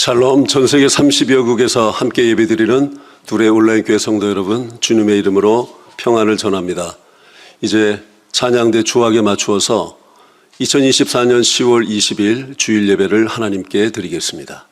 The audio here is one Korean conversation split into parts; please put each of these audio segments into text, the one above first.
샬롬. 전세계 30여 국에서 함께 예배드리는 둘의 온라인 교회 성도 여러분, 주님의 이름으로 평안을 전합니다. 이제 찬양대 주악에 맞추어서 2024년 10월 20일 주일 예배를 하나님께 드리겠습니다.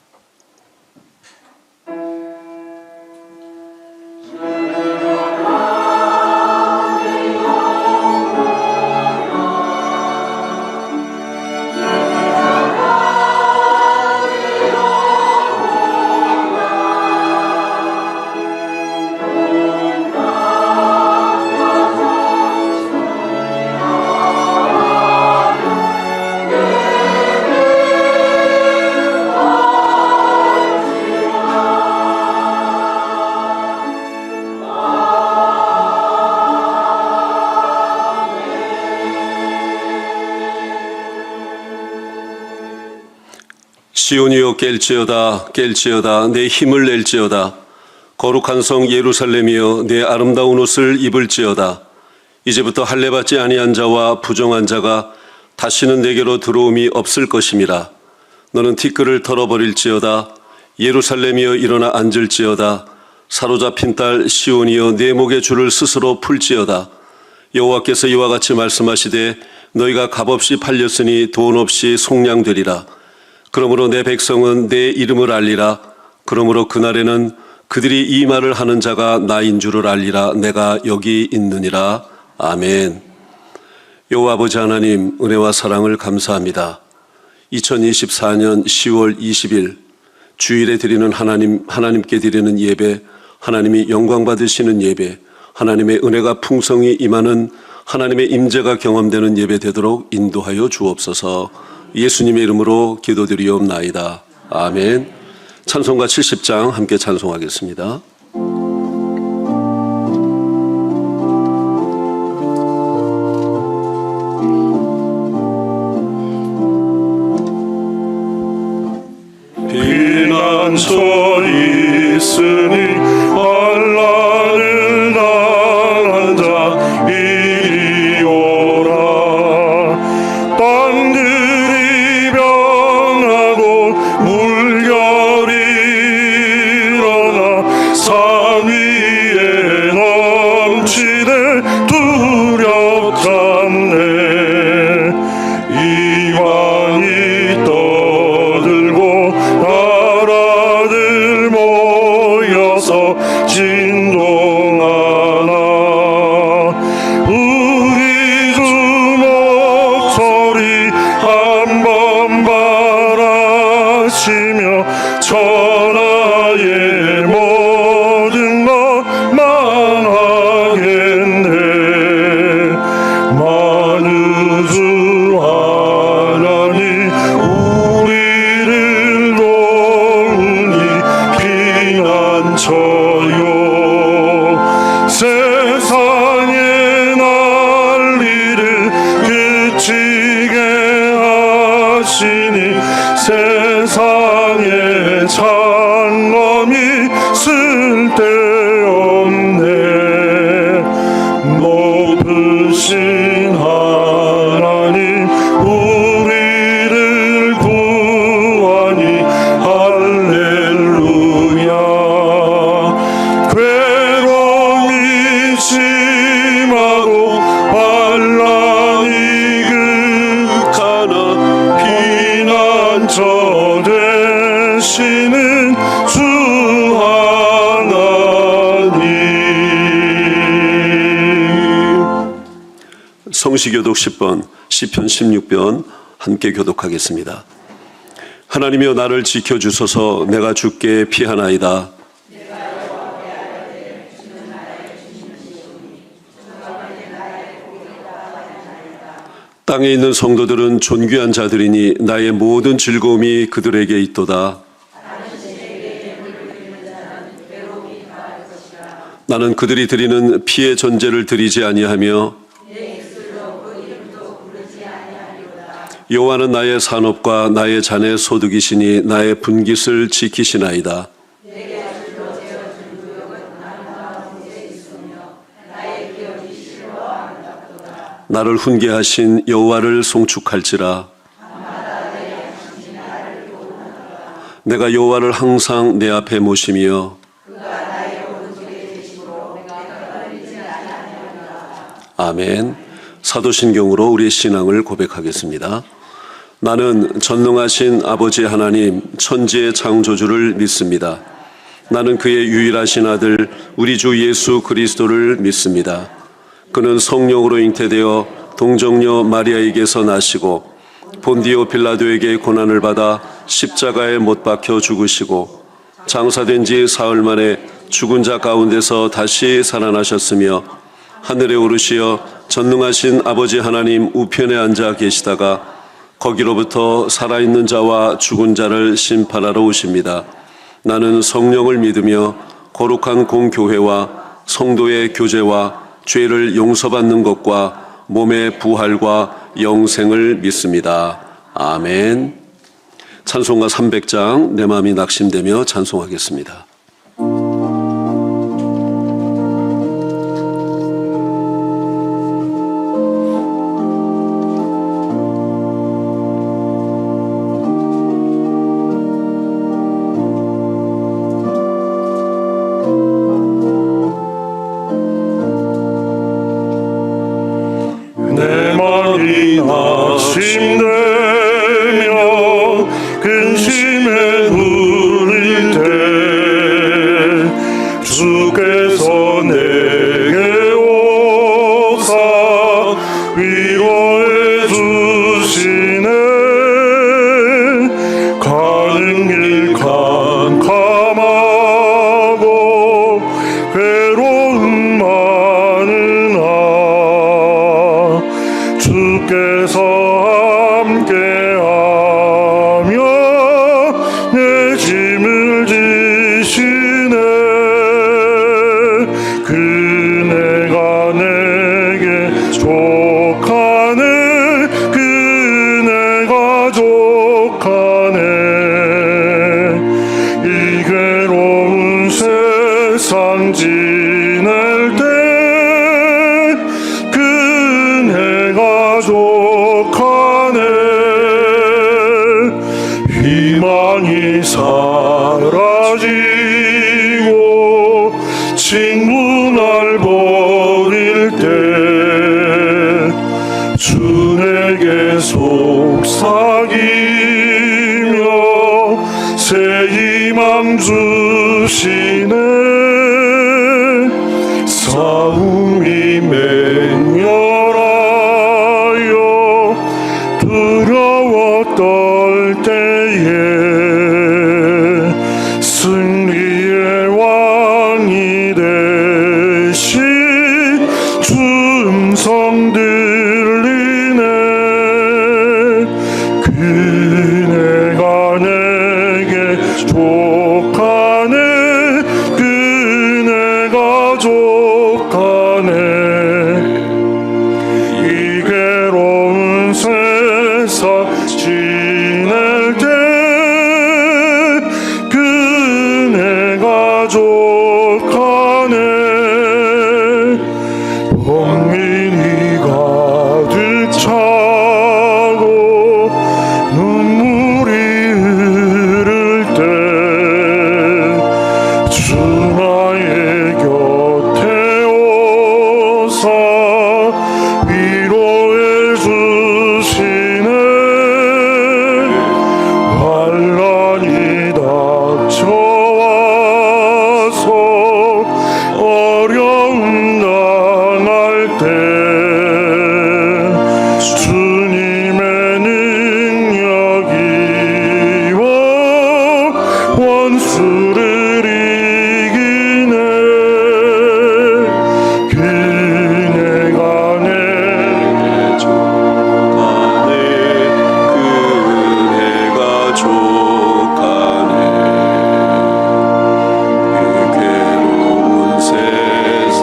시온이여 깰지어다 깰지어다 내 힘을 낼지어다 거룩한 성 예루살렘이여 내 아름다운 옷을 입을지어다. 이제부터 할례받지 아니한 자와 부정한 자가 다시는 내게로 들어옴이 없을 것임이라. 너는 티끌을 털어버릴지어다. 예루살렘이여 일어나 앉을지어다. 사로잡힌 딸 시온이여 내 목의 줄을 스스로 풀지어다. 여호와께서 이와 같이 말씀하시되 너희가 값없이 팔렸으니 돈 없이 속량되리라. 그러므로 내 백성은 내 이름을 알리라. 그러므로 그날에는 그들이 이 말을 하는 자가 나인 줄을 알리라. 내가 여기 있느니라. 아멘. 여호와 아버지 하나님, 은혜와 사랑을 감사합니다. 2024년 10월 20일 주일에 드리는 하나님께 드리는 예배, 하나님이 영광 받으시는 예배, 하나님의 은혜가 풍성히 임하는 하나님의 임재가 경험되는 예배 되도록 인도하여 주옵소서. 예수님의 이름으로 기도드리옵나이다. 아멘. 찬송가 70장 함께 찬송하겠습니다. 비난처 있으니 환난을 당한 자 이리 오라. 땅들이 변하고 물결이 일어나 산 위에 넘치되 두렵잖네. 이방이 떠들고 나라들 모여서 진동하나. 우리 주 목소리 한번 바라시며 천하의 모든 것 망하겠네. 만우주 하나님 우리를 도우니 피난처요. 세상의 난리를 그치게 하시니 세상의 장엄이 쓸데없네. 높으신 하나님 우리를 구하니 할렐루야. 괴로움이 심하고 환난이 극하나 피난처 되시는 주 하나님. 성시교독 10번, 시편 16편 함께 교독하겠습니다. 하나님이여 나를 지켜주소서. 내가 주께 피하나이다. 땅에 있는 성도들은 존귀한 자들이니 나의 모든 즐거움이 그들에게 있도다. 나는 그들이 드리는 피의 전제를 드리지 아니하며 여호와는 나의 산업과 나의 잔의 소득이시니 나의 분깃을 지키시나이다. 나를 훈계하신 여호와를 송축할지라. 내가 여호와를 항상 내 앞에 모시며 아멘. 사도신경으로 우리의 신앙을 고백하겠습니다. 나는 전능하신 아버지 하나님 천지의 창조주를 믿습니다. 나는 그의 유일하신 아들 우리 주 예수 그리스도를 믿습니다. 그는 성령으로 잉태되어 동정녀 마리아에게서 나시고 본디오 빌라도에게 고난을 받아 십자가에 못 박혀 죽으시고 장사된 지 사흘 만에 죽은 자 가운데서 다시 살아나셨으며 하늘에 오르시어 전능하신 아버지 하나님 우편에 앉아 계시다가 거기로부터 살아있는 자와 죽은 자를 심판하러 오십니다. 나는 성령을 믿으며 거룩한 공교회와 성도의 교제와 죄를 용서받는 것과 몸의 부활과 영생을 믿습니다. 아멘. 찬송가 300장 내 마음이 낙심되며 찬송하겠습니다. 내 마음이 낙심되며 근심에 누릴 때 주께서 내게 오사 위로해 주시네. 가는 길 캄캄하고 괴로움 많으나 주께서 함께하며 내 짐을 지시네. 그네가 내게 족하네. 그네가 족하네. 이 괴로운 세상 지낼 때 그네가 족하네. 희망이 사라지고 친구 날 버릴 때 주 내게 속삭이며 새 희망 주시네. 싸움이 맹렬하여 두려워 떨 때에 승리의 왕이 되신 주 음성 들리네. 그네가 내게 족하네. 그네가 족하네. 이 괴로운 세상 지낼 때 그네가 족하네. 범민이 가득 차고 눈물이 흐를 때 주 나의 곁에 오사 위로해 주시네. 환란이 닥쳐와서 어려움 당할 때 주님의 능력이와 원수를 이기네. 그네가 내게 족하네. 그네가 족하네. 이 괴로운 세상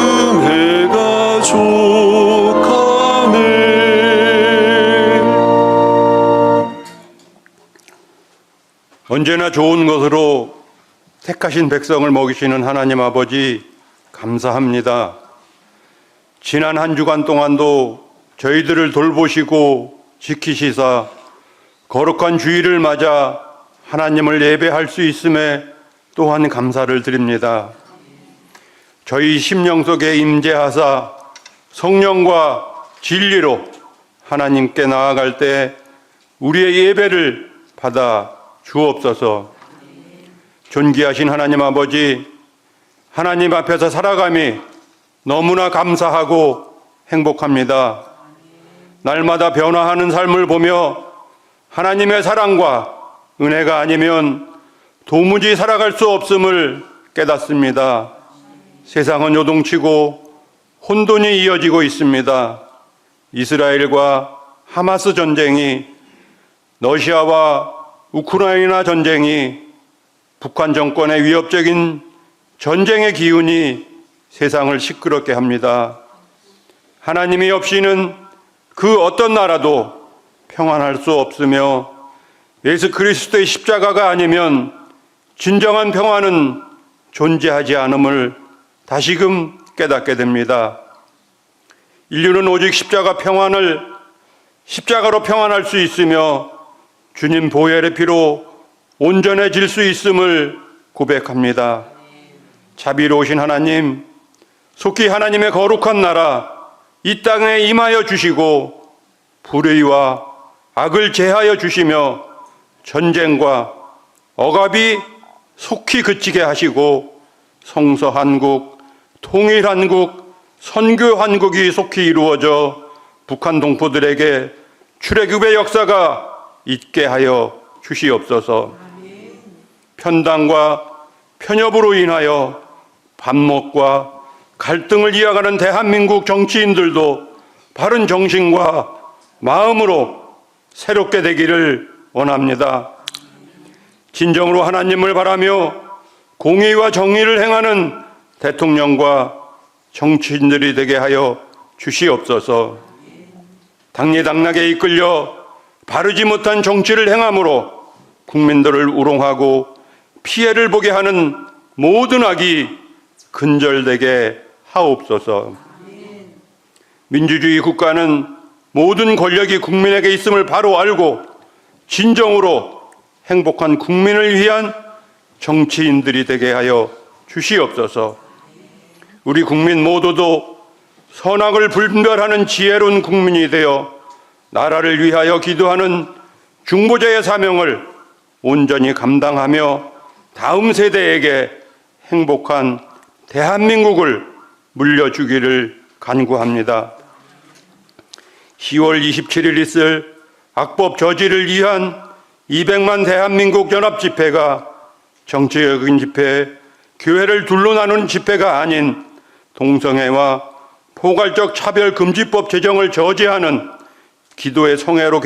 그네가 족하네. 언제나 좋은 것으로 택하신 백성을 먹이시는 하나님 아버지 감사합니다. 지난 한 주간 동안도 저희들을 돌보시고 지키시사 거룩한 주일을 맞아 하나님을 예배할 수 있음에 또한 감사를 드립니다. 저희 심령 속에 임재하사 성령과 진리로 하나님께 나아갈 때 우리의 예배를 받아 주옵소서. 존귀하신 하나님 아버지, 하나님 앞에서 살아감이 너무나 감사하고 행복합니다. 날마다 변화하는 삶을 보며 하나님의 사랑과 은혜가 아니면 도무지 살아갈 수 없음을 깨닫습니다. 세상은 요동치고 혼돈이 이어지고 있습니다. 이스라엘과 하마스 전쟁이, 러시아와 우크라이나 전쟁이, 북한 정권의 위협적인 전쟁의 기운이 세상을 시끄럽게 합니다. 하나님이 없이는 그 어떤 나라도 평안할 수 없으며 예수 그리스도의 십자가가 아니면 진정한 평안은 존재하지 않음을 다시금 깨닫게 됩니다. 인류는 오직 십자가로 평안할 수 있으며 주님 보혈의 피로 온전해질 수 있음을 고백합니다. 자비로우신 하나님, 속히 하나님의 거룩한 나라 이 땅에 임하여 주시고 불의와 악을 제하여 주시며 전쟁과 억압이 속히 그치게 하시고 성서한국, 통일한국, 선교한국이 속히 이루어져 북한 동포들에게 출애굽의 역사가 있게 하여 주시옵소서. 편당과 편협으로 인하여 반목과 갈등을 이어가는 대한민국 정치인들도 바른 정신과 마음으로 새롭게 되기를 원합니다. 진정으로 하나님을 바라며 공의와 정의를 행하는 대통령과 정치인들이 되게 하여 주시옵소서. 당리당락에 이끌려 바르지 못한 정치를 행함으로 국민들을 우롱하고 피해를 보게 하는 모든 악이 근절되게 하옵소서. 민주주의 국가는 모든 권력이 국민에게 있음을 바로 알고 진정으로 행복한 국민을 위한 정치인들이 되게 하여 주시옵소서. 우리 국민 모두도 선악을 분별하는 지혜로운 국민이 되어 나라를 위하여 기도하는 중보자의 사명을 온전히 감당하며 다음 세대에게 행복한 대한민국을 물려주기를 간구합니다. 10월 27일 있을 악법 저지를 위한 200만 대한민국 연합 집회가 정치적인 집회, 교회를 둘러 나누는 집회가 아닌 동성애와 포괄적 차별금지법 제정을 저지하는 기도의 성회로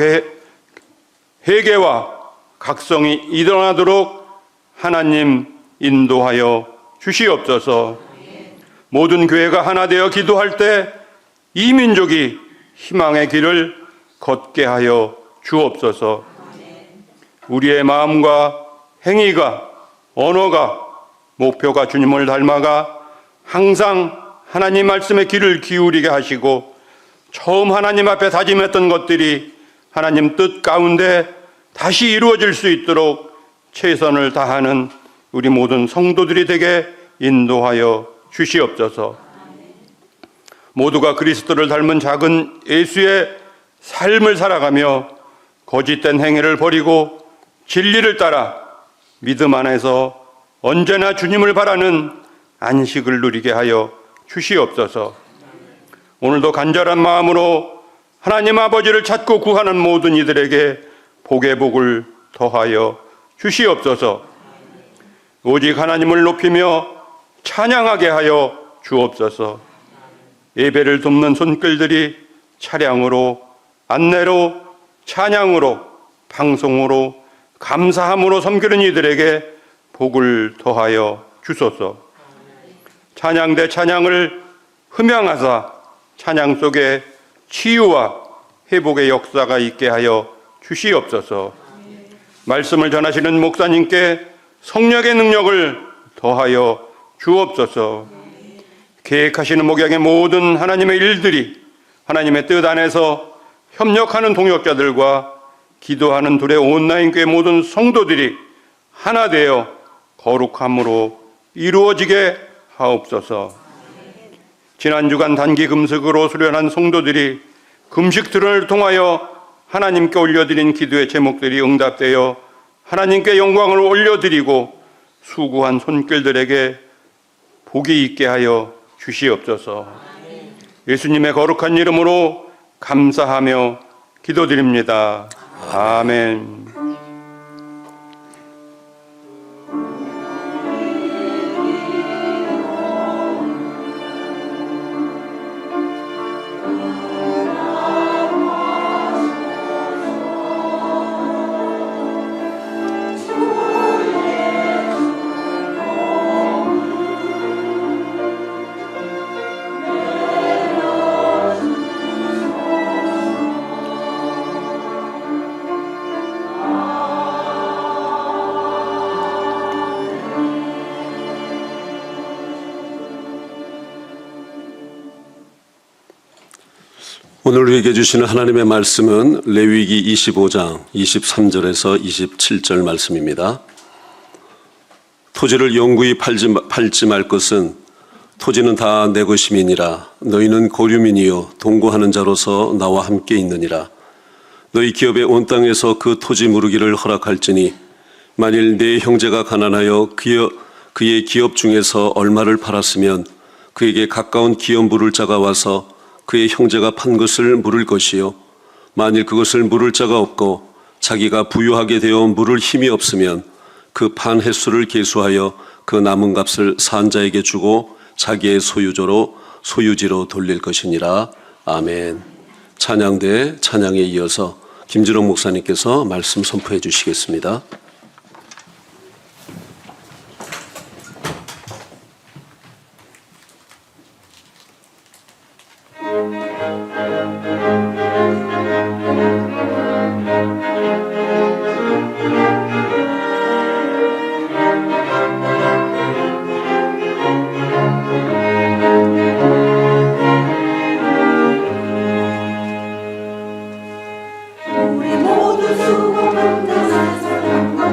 회개와 각성이 일어나도록 하나님 인도하여 주시옵소서. 모든 교회가 하나 되어 기도할 때 이 민족이 희망의 길을 걷게 하여 주옵소서. 우리의 마음과 행위가, 언어가, 목표가 주님을 닮아가 항상 하나님 말씀의 귀를 기울이게 하시고 처음 하나님 앞에 다짐했던 것들이 하나님 뜻 가운데 다시 이루어질 수 있도록 최선을 다하는 우리 모든 성도들이 되게 인도하여 주시옵소서. 모두가 그리스도를 닮은 작은 예수의 삶을 살아가며 거짓된 행위를 버리고 진리를 따라 믿음 안에서 언제나 주님을 바라는 안식을 누리게 하여 주시옵소서. 오늘도 간절한 마음으로 하나님 아버지를 찾고 구하는 모든 이들에게 복의 복을 더하여 주시옵소서. 오직 하나님을 높이며 찬양하게 하여 주옵소서. 예배를 돕는 손길들이 차량으로, 안내로, 찬양으로, 방송으로, 감사함으로 섬기는 이들에게 복을 더하여 주소서. 찬양대 찬양을 흠양하사 찬양 속에 치유와 회복의 역사가 있게 하여 주시옵소서. 말씀을 전하시는 목사님께 성령의 능력을 더하여 주옵소서. 계획하시는 목양의 모든 하나님의 일들이 하나님의 뜻 안에서 협력하는 동역자들과 기도하는 둘의 온라인 교회 모든 성도들이 하나 되어 거룩함으로 이루어지게 하옵소서. 지난 주간 단기 금식으로 수련한 성도들이 금식들을 통하여 하나님께 올려드린 기도의 제목들이 응답되어 하나님께 영광을 올려드리고 수고한 손길들에게 복이 있게 하여 주시옵소서. 예수님의 거룩한 이름으로 감사하며 기도드립니다. 아멘. 오늘 우리에게 주시는 하나님의 말씀은 레위기 25장 23절에서 27절 말씀입니다. 토지를 영구히 팔지 말 것은 토지는 다 내 것임이니라. 너희는 고류민이요 동거하는 자로서 나와 함께 있느니라. 너희 기업의 온 땅에서 그 토지 무르기를 허락할지니 만일 네 형제가 가난하여 그의 기업 중에서 얼마를 팔았으면 그에게 가까운 기업 물을 자가 와서 그의 형제가 판 것을 물을 것이요 만일 그것을 물을 자가 없고 자기가 부유하게 되어 물을 힘이 없으면 그 판 횟수를 계수하여 그 남은 값을 산 자에게 주고 자기의 소유지로 돌릴 것이니라. 아멘. 찬양대 찬양에 이어서 김진홍 목사님께서 말씀 선포해 주시겠습니다. 우리 모두 수고 감사하사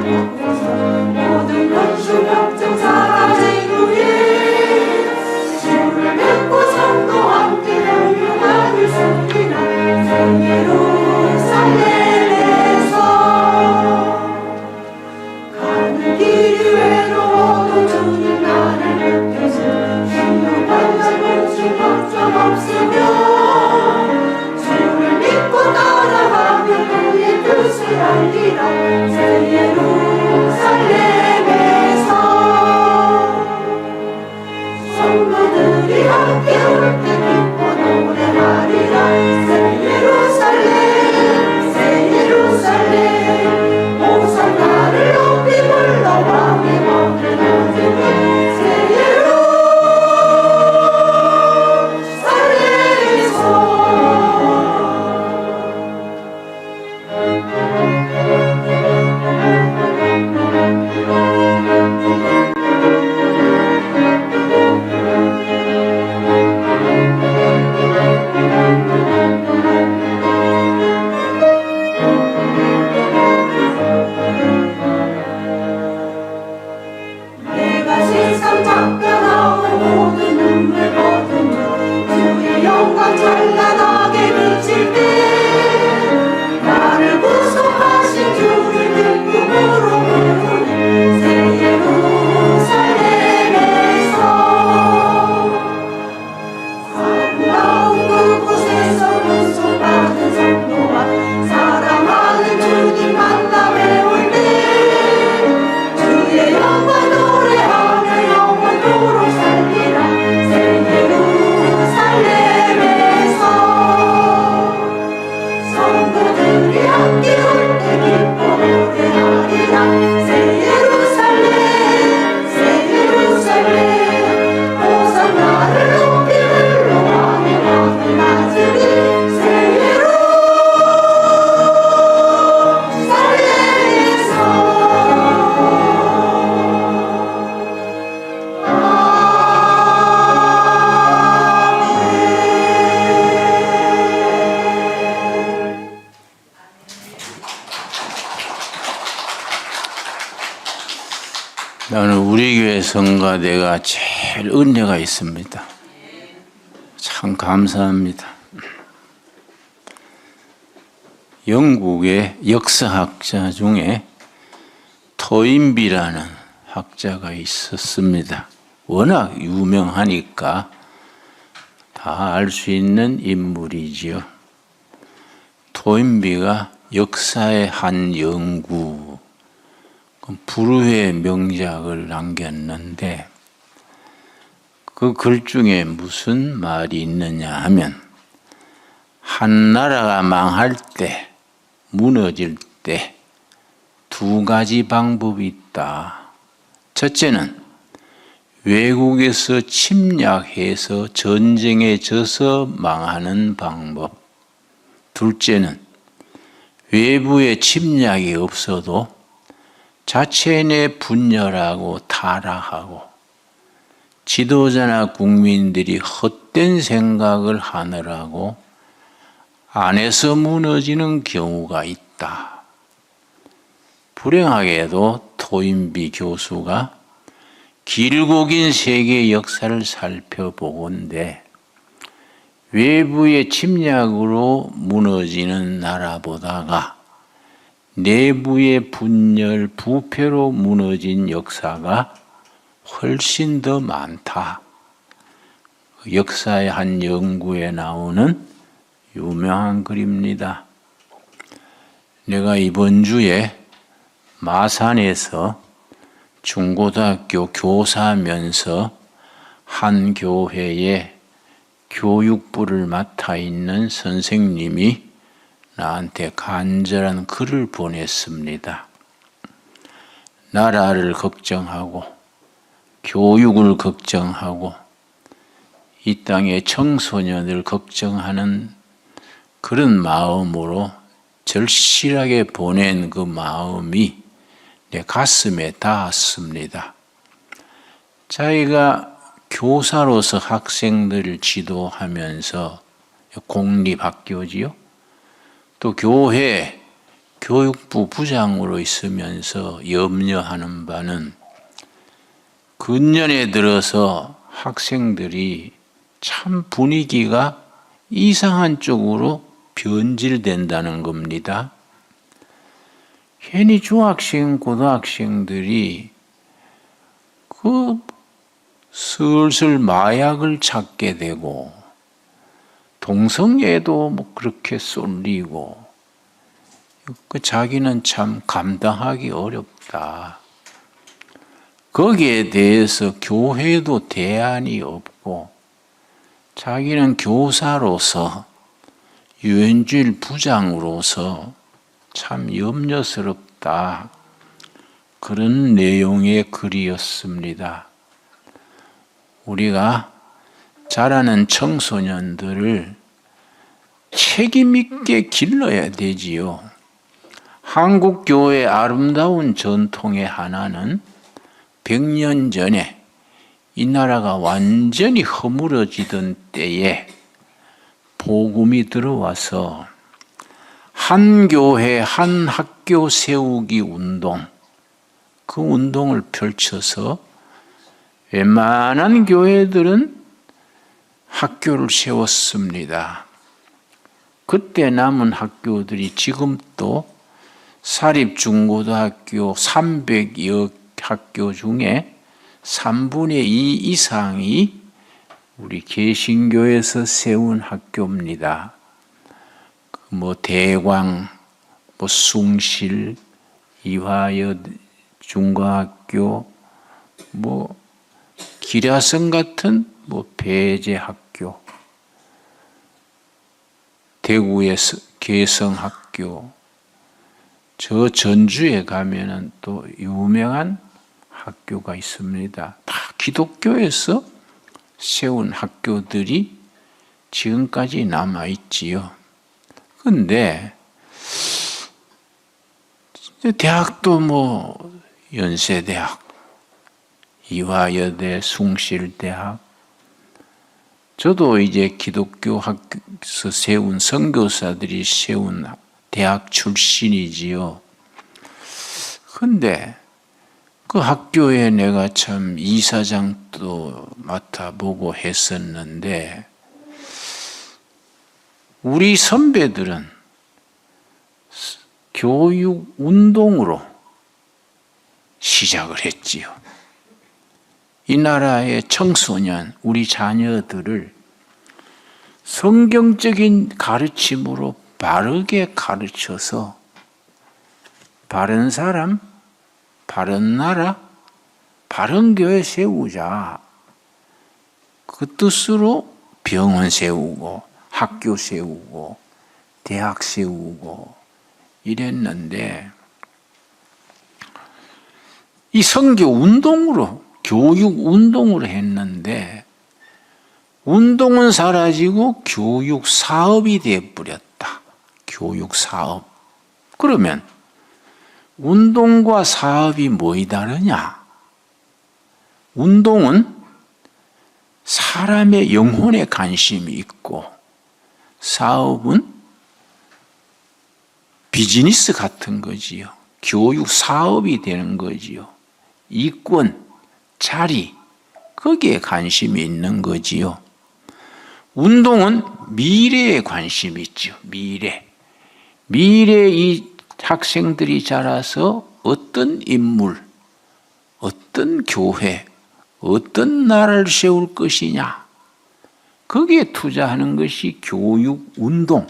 저는 우리 교회 성가대가 제일 은혜가 있습니다. 참 감사합니다. 영국의 역사학자 중에 토인비라는 학자가 있었습니다. 워낙 유명하니까 다 알 수 있는 인물이지요. 토인비가 역사의 한 연구, 불후의 명작을 남겼는데 그 글 중에 무슨 말이 있느냐 하면 한 나라가 망할 때, 무너질 때 두 가지 방법이 있다. 첫째는 외국에서 침략해서 전쟁에 져서 망하는 방법. 둘째는 외부의 침략이 없어도 자체 내 분열하고 타락하고 지도자나 국민들이 헛된 생각을 하느라고 안에서 무너지는 경우가 있다. 불행하게도 토인비 교수가 길고 긴 세계 역사를 살펴보건대 외부의 침략으로 무너지는 나라보다가 내부의 분열, 부패로 무너진 역사가 훨씬 더 많다. 역사의 한 연구에 나오는 유명한 글입니다. 내가 이번 주에 마산에서 중고등학교 교사면서 한 교회에 교육부를 맡아 있는 선생님이 나한테 간절한 글을 보냈습니다. 나라를 걱정하고 교육을 걱정하고 이 땅의 청소년을 걱정하는 그런 마음으로 절실하게 보낸 그 마음이 내 가슴에 닿았습니다. 자기가 교사로서 학생들을 지도하면서 공립학교지요. 또 교회 교육부 부장으로 있으면서 염려하는 바는 근년에 들어서 학생들이 참 분위기가 이상한 쪽으로 변질된다는 겁니다. 괜히 중학생, 고등학생들이 슬슬 마약을 찾게 되고 동성애도 그렇게 쏠리고 자기는 참 감당하기 어렵다. 거기에 대해서 교회도 대안이 없고 자기는 교사로서 유엔주일 부장으로서 참 염려스럽다. 그런 내용의 글이었습니다. 우리가 자라는 청소년들을 책임 있게 길러야 되지요. 한국 교회의 아름다운 전통의 하나는 100년 전에 이 나라가 완전히 허물어지던 때에 복음이 들어와서 한 교회, 한 학교 세우기 운동, 그 운동을 펼쳐서 웬만한 교회들은 학교를 세웠습니다. 그때 남은 학교들이 지금도 사립중고등학교 300여 학교 중에 3분의 2 이상이 우리 개신교에서 세운 학교입니다. 대광, 숭실, 이화여 중고학교, 기라성 같은 배제학교, 대구의 개성학교, 저 전주에 가면은 또 유명한 학교가 있습니다. 다 기독교에서 세운 학교들이 지금까지 남아있지요. 근데 대학도 연세대학, 이화여대, 숭실대학, 저도 이제 기독교 학교에서 세운 선교사들이 세운 대학 출신이지요. 근데 그 학교에 내가 참 이사장도 맡아보고 했었는데 우리 선배들은 교육 운동으로 시작을 했지요. 이 나라의 청소년, 우리 자녀들을 성경적인 가르침으로 바르게 가르쳐서 바른 사람, 바른 나라, 바른 교회 세우자. 그 뜻으로 병원 세우고 학교 세우고 대학 세우고 이랬는데 이 선교 운동으로 교육 운동으로 했는데 운동은 사라지고 교육 사업이 되어버렸다. 교육 사업. 그러면 운동과 사업이 뭐이 다르냐? 운동은 사람의 영혼에 관심이 있고 사업은 비즈니스 같은 거지요. 교육 사업이 되는 거지요. 이권, 자리, 거기에 관심이 있는 거지요. 운동은 미래에 관심이 있죠. 미래. 미래에 이 학생들이 자라서 어떤 인물, 어떤 교회, 어떤 나라를 세울 것이냐. 거기에 투자하는 것이 교육 운동.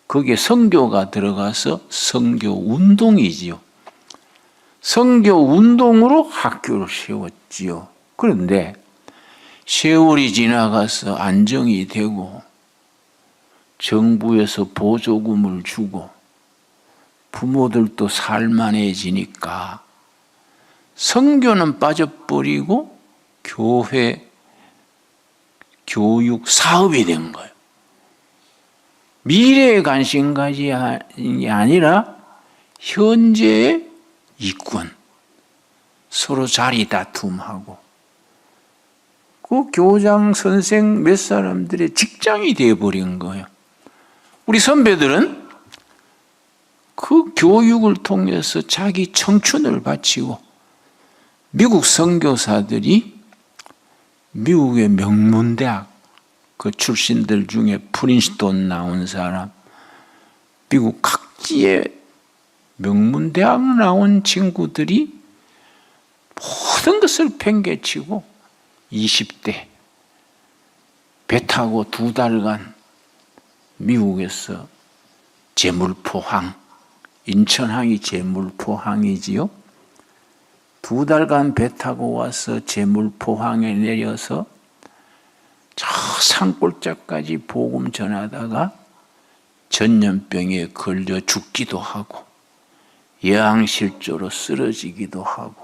거기에 선교가 들어가서 선교 운동이지요. 선교 운동으로 학교를 세웠지요. 그런데 세월이 지나가서 안정이 되고 정부에서 보조금을 주고 부모들도 살만해지니까 선교는 빠져버리고 교회 교육 사업이 된 거예요. 미래에 관심 가지이 아니라 현재의 이권, 서로 자리 다툼하고 그 교장 선생 몇 사람들의 직장이 되어버린 거예요. 우리 선배들은 그 교육을 통해서 자기 청춘을 바치고 미국 선교사들이 미국의 명문대학 그 출신들 중에 프린스턴 나온 사람, 미국 각지의 명문대학 나온 친구들이 모든 것을 팽개치고 20대 배 타고 2달간 미국에서 제물포항, 인천항이 제물포항이지요. 2달간 배 타고 와서 제물포항에 내려서 저 산골짜기까지 복음 전하다가 전염병에 걸려 죽기도 하고 예항실조로 쓰러지기도 하고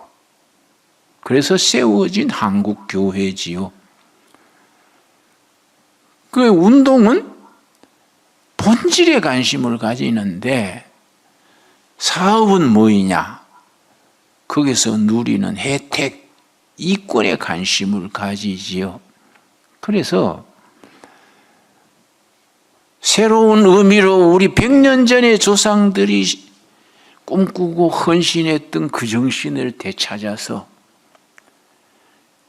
그래서 세워진 한국교회지요. 그 운동은 본질에 관심을 가지는데 사업은 뭐이냐? 거기서 누리는 혜택, 이권에 관심을 가지지요. 그래서 새로운 의미로 우리 100년 전의 조상들이 꿈꾸고 헌신했던 그 정신을 되찾아서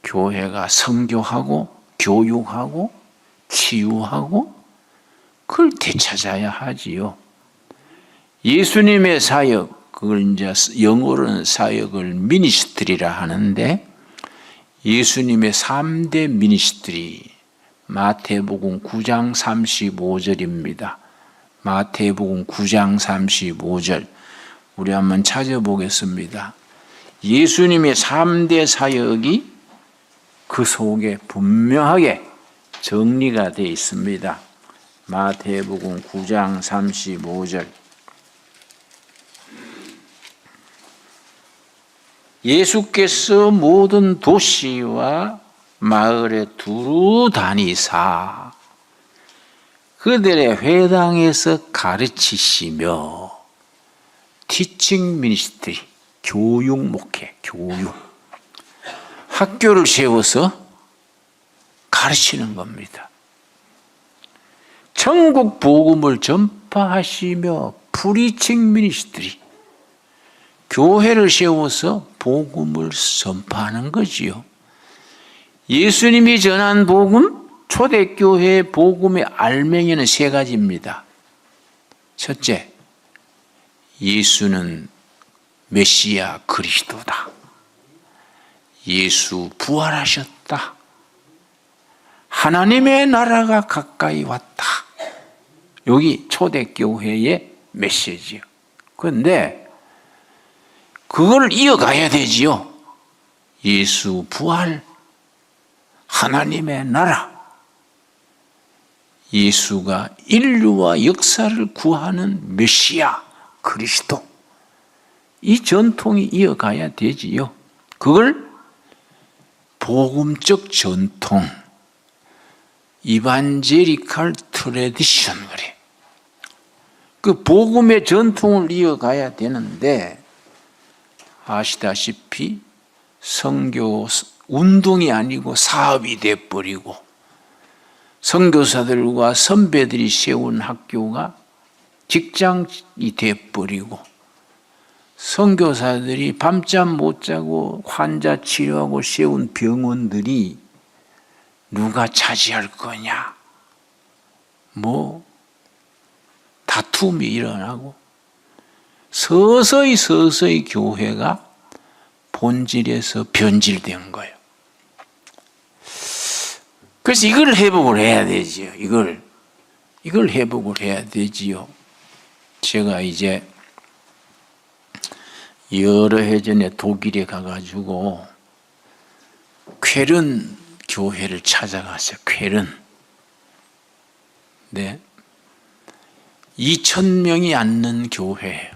교회가 선교하고 교육하고 치유하고 그걸 되찾아야 하지요. 예수님의 사역, 그걸 이제 영어로는 사역을 미니스트리라 하는데 예수님의 3대 미니스트리 마태복음 9장 35절입니다. 마태복음 9장 35절 우리 한번 찾아보겠습니다. 예수님의 3대 사역이 그 속에 분명하게 정리가 되어 있습니다. 마태복음 9장 35절 예수께서 모든 도시와 마을에 두루 다니사 그들의 회당에서 가르치시며 티칭 미니스트리, 교육 목회, 교육 학교를 세워서 가르치는 겁니다. 천국 복음을 전파하시며 프리칭 미니스트리, 교회를 세워서 복음을 선포하는 거지요. 예수님이 전한 복음, 초대교회의 복음의 알맹이는 세 가지입니다. 첫째, 예수는 메시아 그리스도다. 예수 부활하셨다. 하나님의 나라가 가까이 왔다. 여기 초대교회의 메시지요. 그런데 그걸 이어가야 되지요. 예수 부활, 하나님의 나라, 예수가 인류와 역사를 구하는 메시아 그리스도, 이 전통이 이어가야 되지요. 그걸 복음적 전통, 이반제리칼 트레디션 그래. 그 복음의 전통을 이어가야 되는데 아시다시피 선교 운동이 아니고 사업이 돼버리고 선교사들과 선배들이 세운 학교가 직장이 돼버리고 선교사들이 밤잠 못 자고 환자 치료하고 세운 병원들이 누가 차지할 거냐, 뭐 다툼이 일어나고 서서히 교회가 본질에서 변질된 거예요. 그래서 이걸 회복을 해야 되지요. 이걸 회복을 해야 되지요. 제가 이제 여러 해 전에 독일에 가가지고 쾰른 교회를 찾아갔어요. 쾰른. 네. 2,000명이 앉는 교회예요.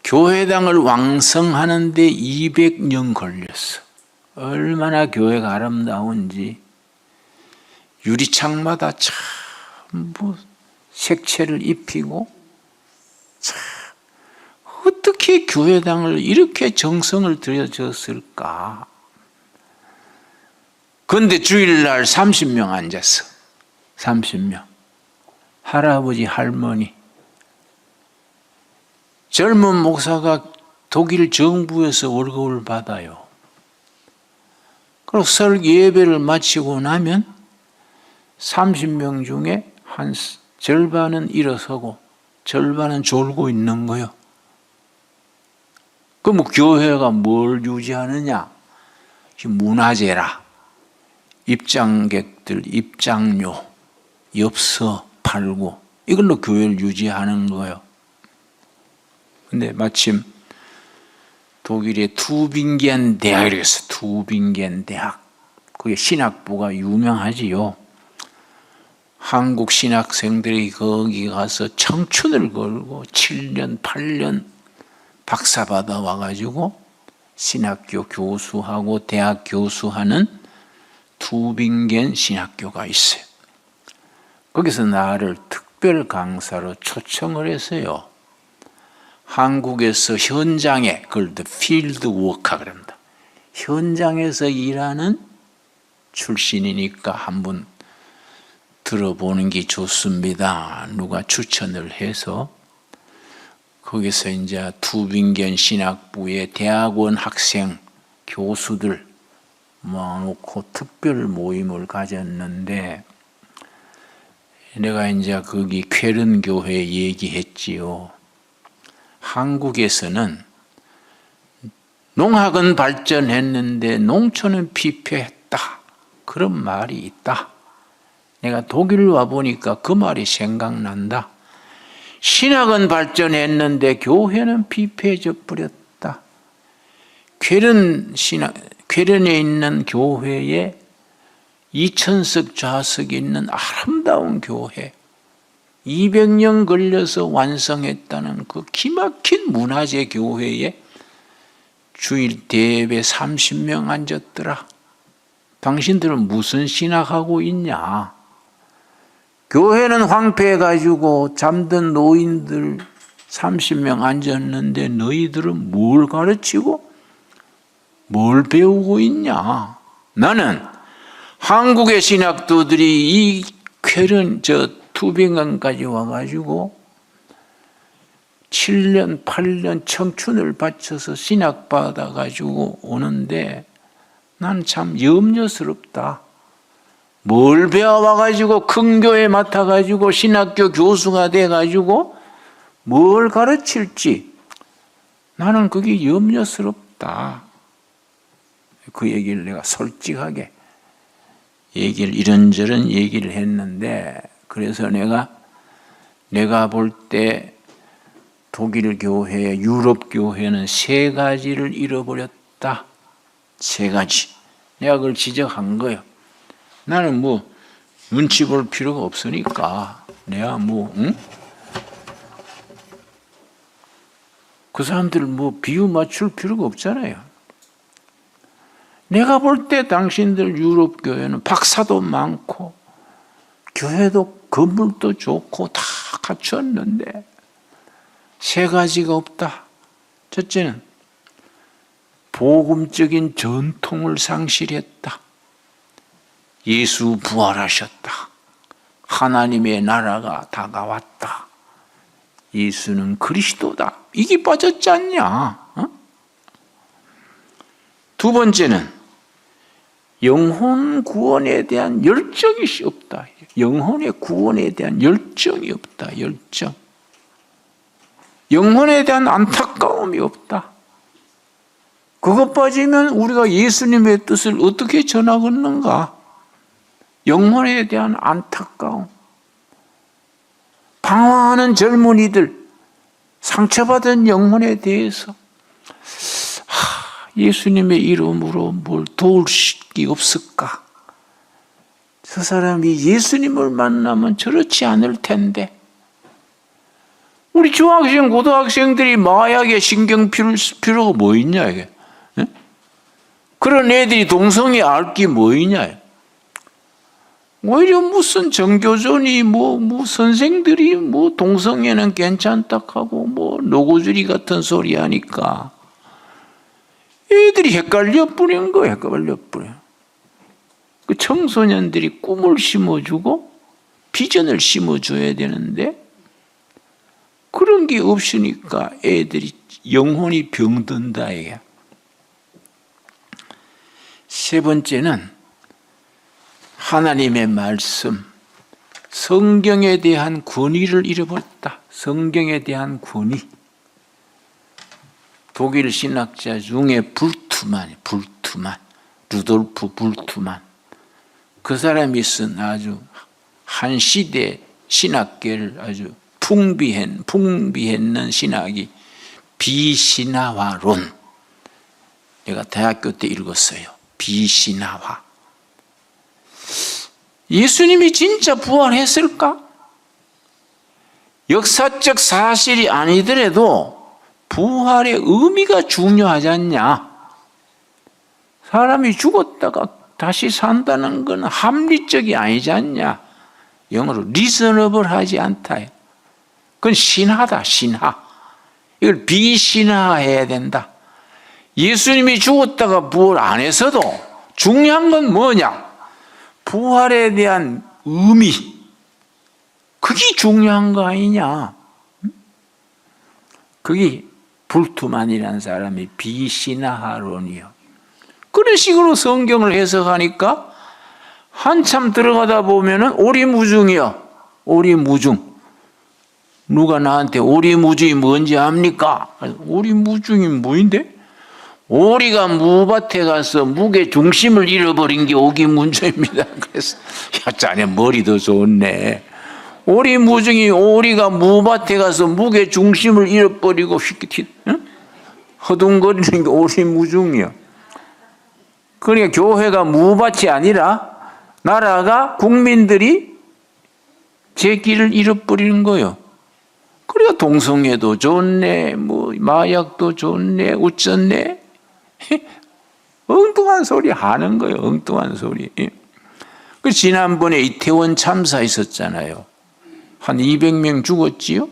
교회당을 왕성하는데 200년 걸렸어. 얼마나 교회가 아름다운지. 유리창마다 전부 색채를 입히고, 참 어떻게 교회당을 이렇게 정성을 들여줬을까? 그런데 주일날 30명 앉았어. 30명. 할아버지, 할머니. 젊은 목사가 독일 정부에서 월급을 받아요. 그리고 설 예배를 마치고 나면 30명 중에 한 절반은 일어서고 절반은 졸고 있는 거예요. 그럼 교회가 뭘 유지하느냐? 문화재라. 입장객들 입장료, 엽서 팔고 이걸로 교회를 유지하는 거예요. 근데 마침 독일의 투빙겐 대학이 있어요. 투빙겐 대학. 그게 신학부가 유명하지요. 한국 신학생들이 거기 가서 청춘을 걸고 7년, 8년 박사 받아 와가지고 신학교 교수하고 대학 교수하는 투빙겐 신학교가 있어요. 거기서 나를 특별 강사로 초청을 했어요. 한국에서 현장에, 그걸 필드 워커 그럽니다. 현장에서 일하는 출신이니까 한번 들어보는 게 좋습니다. 누가 추천을 해서 거기서 이제 투빙겐 신학부의 대학원 학생 교수들 모아놓고 특별 모임을 가졌는데 내가 이제 거기 쾰른 교회 얘기했지요. 한국에서는 농학은 발전했는데 농촌은 피폐했다. 그런 말이 있다. 내가 독일 와보니까 그 말이 생각난다. 신학은 발전했는데 교회는 피폐해져 버렸다. 쾰른에 있는 교회에 2,000석 좌석이 있는 아름다운 교회, 200년 걸려서 완성했다는 그 기막힌 문화재 교회에 주일 대예배 30명 앉았더라. 당신들은 무슨 신학하고 있냐? 교회는 황폐해가지고 잠든 노인들 30명 앉았는데 너희들은 뭘 가르치고 뭘 배우고 있냐? 나는 한국의 신학도들이 이 쾰른 투빙간까지 와가지고 7년, 8년 청춘을 바쳐서 신학 받아가지고 오는데 난 참 염려스럽다. 뭘 배워와가지고 큰 교회 맡아가지고 신학교 교수가 돼가지고 뭘 가르칠지 나는 그게 염려스럽다. 그 얘기를 내가 솔직하게 이런저런 얘기를 했는데, 그래서 내가 볼 때 독일 교회, 유럽 교회는 3가지를 잃어버렸다. 3가지. 내가 그걸 지적한 거예요. 나는 뭐 눈치 볼 필요가 없으니까 내가 그 사람들 비유 맞출 필요가 없잖아요. 내가 볼 때 당신들 유럽 교회는 박사도 많고 교회도 건물도 좋고 다 갖췄는데 3가지가 없다. 첫째는 복음적인 전통을 상실했다. 예수 부활하셨다. 하나님의 나라가 다가왔다. 예수는 그리스도다. 이게 빠졌지 않냐? 두 번째는 영혼 구원에 대한 열정이 없다. 영혼의 구원에 대한 열정이 없다. 열정. 영혼에 대한 안타까움이 없다. 그것 빠지면 우리가 예수님의 뜻을 어떻게 전하겠는가? 영혼에 대한 안타까움. 방황하는 젊은이들, 상처받은 영혼에 대해서 예수님의 이름으로 뭘 도울 게 없을까? 저 사람이 예수님을 만나면 저렇지 않을 텐데. 우리 중학생, 고등학생들이 마약에 신경 필요가 뭐 있냐, 이게? 네? 그런 애들이 동성애 알 게 뭐 있냐? 오히려 무슨 정교조니 선생들이 동성애는 괜찮다 하고 노고주리 같은 소리 하니까 애들이 헷갈려 뿌린 거야. 헷갈려 뿌려. 그 청소년들이 꿈을 심어주고 비전을 심어줘야 되는데 그런 게 없으니까 애들이 영혼이 병든다 이게. 세 번째는 하나님의 말씀, 성경에 대한 권위를 잃어버렸다. 성경에 대한 권위. 독일 신학자 중에 불트만, 루돌프 불트만. 그 사람이 쓴 아주 한 시대 신학계를 아주 풍비했는 신학이 비신화화론. 내가 대학교 때 읽었어요. 비신화화. 예수님이 진짜 부활했을까? 역사적 사실이 아니더라도 부활의 의미가 중요하지 않냐? 사람이 죽었다가 다시 산다는 건 합리적이 아니지 않냐? 영어로 리저너블 하지 않다. 그건 신화다, 신화. 이걸 비신화해야 된다. 예수님이 죽었다가 부활 안 해서도 중요한 건 뭐냐? 부활에 대한 의미. 그게 중요한 거 아니냐? 그게 불투만이라는 사람이 비신화론이요. 그런 식으로 성경을 해석하니까 한참 들어가다 보면은 오리무중이요. 오리무중. 누가 나한테 오리무중이 뭔지 압니까? 오리무중이 뭐인데? 오리가 무밭에 가서 무게 중심을 잃어버린 게 오기문중입니다. 그래서 야, 자네 머리도 좋네. 오리무중이 오리가 무밭에 가서 무게 중심을 잃어버리고 허둥거리는 게 오리무중이야. 그러니까 교회가 무밭이 아니라 나라가 국민들이 제 길을 잃어버리는 거예요. 그러니까 동성애도 좋네, 마약도 좋네, 어쩌네. 엉뚱한 소리 하는 거예요. 엉뚱한 소리. 그 지난번에 이태원 참사 있었잖아요. 한 200명 죽었지요.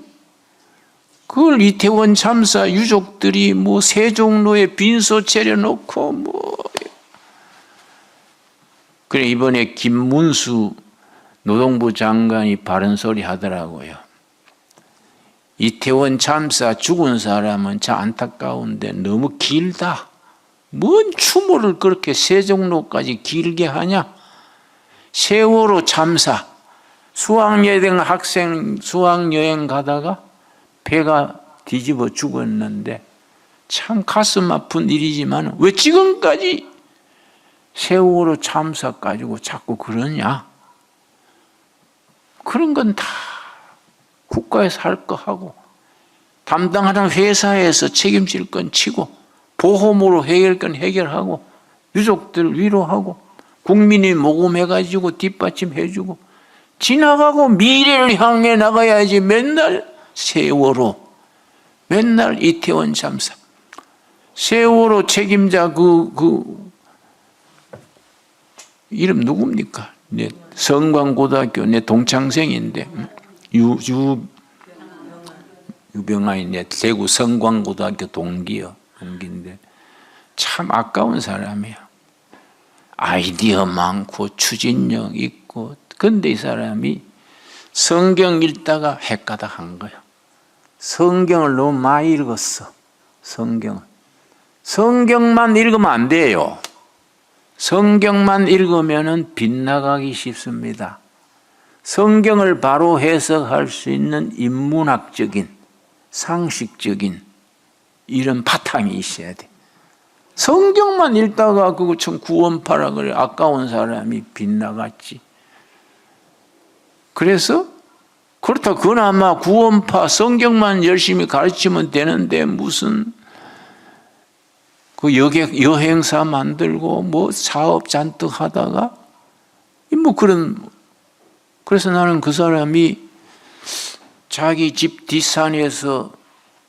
그걸 이태원 참사 유족들이 세종로에 빈소 차려놓고 그래 이번에 김문수 노동부 장관이 바른 소리 하더라고요. 이태원 참사 죽은 사람은 참 안타까운데 너무 길다. 뭔 추모를 그렇게 세종로까지 길게 하냐? 세월호 참사, 수학여행 학생 수학여행 가다가 배가 뒤집어 죽었는데 참 가슴 아픈 일이지만 왜 지금까지 세월호 참사 가지고 자꾸 그러냐? 그런 건 다 국가에서 할 거 하고 담당하는 회사에서 책임질 건 치고 보험으로 해결 건 해결하고 유족들 위로하고 국민이 모금해가지고 뒷받침해주고 지나가고 미래를 향해 나가야지. 맨날 세월호, 맨날 이태원 참사. 세월호 책임자 이름 누굽니까? 내 성광고등학교 내 동창생인데 유병아이 내 대구 성광고등학교 동기인데 참 아까운 사람이야. 아이디어 많고 추진력 있고. 근데 이 사람이 성경 읽다가 헷가닥한 거야. 성경을 너무 많이 읽었어. 성경만 읽으면 안 돼요. 성경만 읽으면 빗나가기 쉽습니다. 성경을 바로 해석할 수 있는 인문학적인, 상식적인 이런 바탕이 있어야 돼. 성경만 읽다가 그거 참 구원파라 그래. 아까운 사람이 빗나갔지. 그래서 그렇다 그나마 구원파 성경만 열심히 가르치면 되는데 무슨 그 여행사 만들고 뭐 사업 잔뜩 하다가 뭐 그래서 나는 그 사람이 자기 집 뒷산에서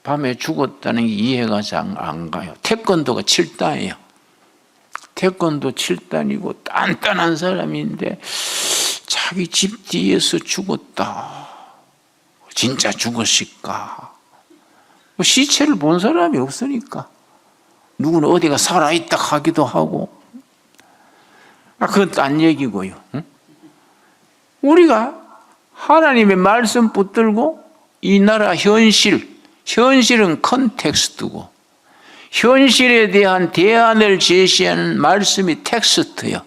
밤에 죽었다는 게 이해가 잘 안 가요. 태권도가 7단이에요. 태권도 7단이고 단단한 사람인데 자기 집 뒤에서 죽었다. 진짜 죽었을까? 시체를 본 사람이 없으니까. 누구는 어디가 살아있다 하기도 하고. 그건 딴 얘기고요. 응? 우리가 하나님의 말씀 붙들고 이 나라 현실은 컨텍스트고 현실에 대한 대안을 제시하는 말씀이 텍스트예요.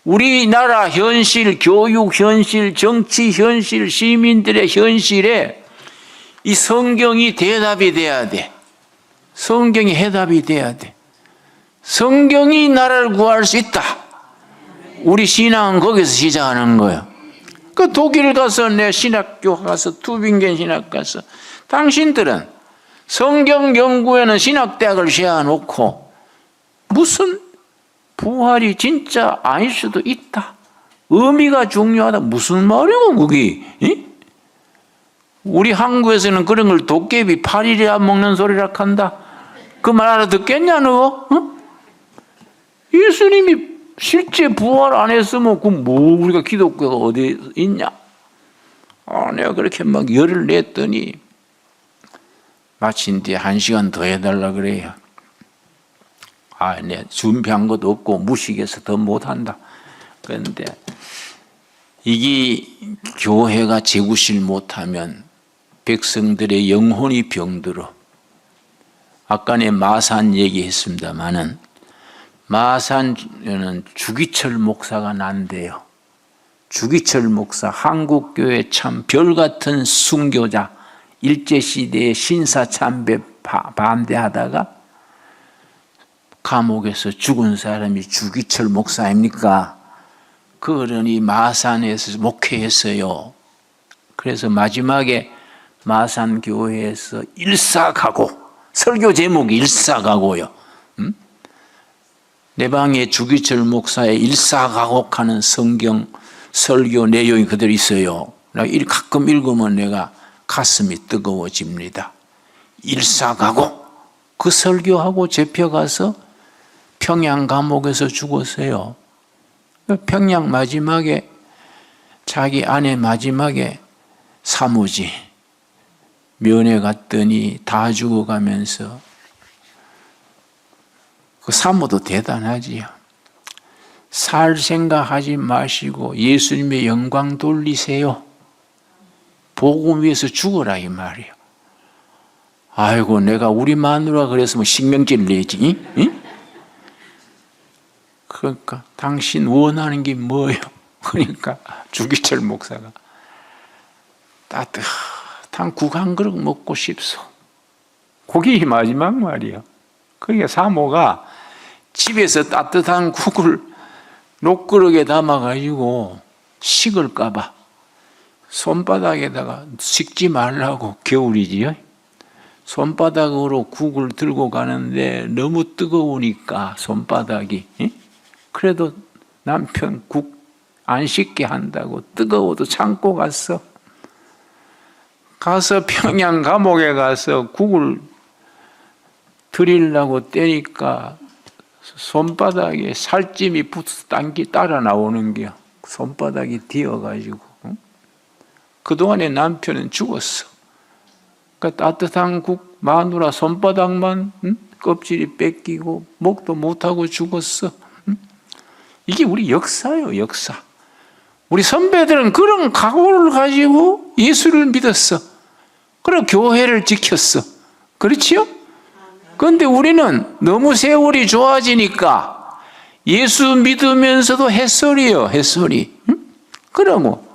우리나라 현실, 교육 현실, 정치 현실, 시민들의 현실에 이 성경이 대답이 돼야 돼. 성경이 해답이 돼야 돼. 성경이 나라를 구할 수 있다. 우리 신앙은 거기서 시작하는 거예요. 그 독일 가서 내 신학교 가서 투빙겐 신학 가서 당신들은 성경 연구에는 신학대학을 세워놓고 무슨 부활이 진짜 아닐 수도 있다. 의미가 중요하다. 무슨 말이고 그게? 우리 한국에서는 그런 걸 도깨비 8일이나 먹는 소리라 한다. 그 말 알아듣겠냐 너? 예수님이 실제 부활 안 했으면 우리가 기독교가 어디 있냐? 내가 그렇게 막 열을 냈더니 마친 뒤에 1시간 더 해달라 그래요. 내 준비한 것도 없고 무식해서 더 못한다. 그런데 이게 교회가 재구실 못하면 백성들의 영혼이 병들어. 아까 내 마산 얘기했습니다마는 마산에는 주기철 목사가 난대요. 주기철 목사, 한국교회 참 별같은 순교자, 일제시대에 신사참배 반대하다가 감옥에서 죽은 사람이 주기철 목사 아닙니까? 그 어른이 마산에서 목회했어요. 그래서 마지막에 마산교회에서 일사가고, 설교 제목이 일사가고요. 내 방에 주기철 목사의 일사가곡하는 성경 설교 내용이 그대로 있어요. 가끔 읽으면 내가 가슴이 뜨거워집니다. 일사가곡. 그 설교하고 잡혀가서 평양 감옥에서 죽었어요. 평양 마지막에 자기 아내 마지막에 사무지 면회 갔더니 다 죽어가면서 그 사모도 대단하지요. 살 생각하지 마시고 예수님의 영광 돌리세요. 복음 위해서 죽어라 이 말이에요. 아이고 내가 우리 마누라 그랬으면 식명질 내지. 응? 그러니까 당신 원하는 게 뭐예요? 그러니까 주기철 목사가 따뜻한 국 한 그릇 먹고 싶소. 그게 마지막 말이에요. 그러니까 사모가 집에서 따뜻한 국을 녹그릇에 담아가지고 식을까봐 손바닥에다가 식지 말라고, 겨울이지요. 손바닥으로 국을 들고 가는데 너무 뜨거우니까 손바닥이, 그래도 남편 국 안 식게 한다고 뜨거워도 참고 가서 평양 감옥에 가서 국을 드리려고 떼니까 손바닥에 살찜이 붙어서 딴게 따라 나오는 게 손바닥이 뒤어가지고 그동안에 남편은 죽었어. 그러니까 따뜻한 국 마누라 손바닥만 껍질이 뺏기고 목도 못하고 죽었어. 이게 우리 역사예요, 역사. 우리 선배들은 그런 각오를 가지고 예수를 믿었어. 그리고 교회를 지켰어. 그렇지요? 그런데 우리는 너무 세월이 좋아지니까 예수 믿으면서도 햇소리예요, 햇소리. 그러고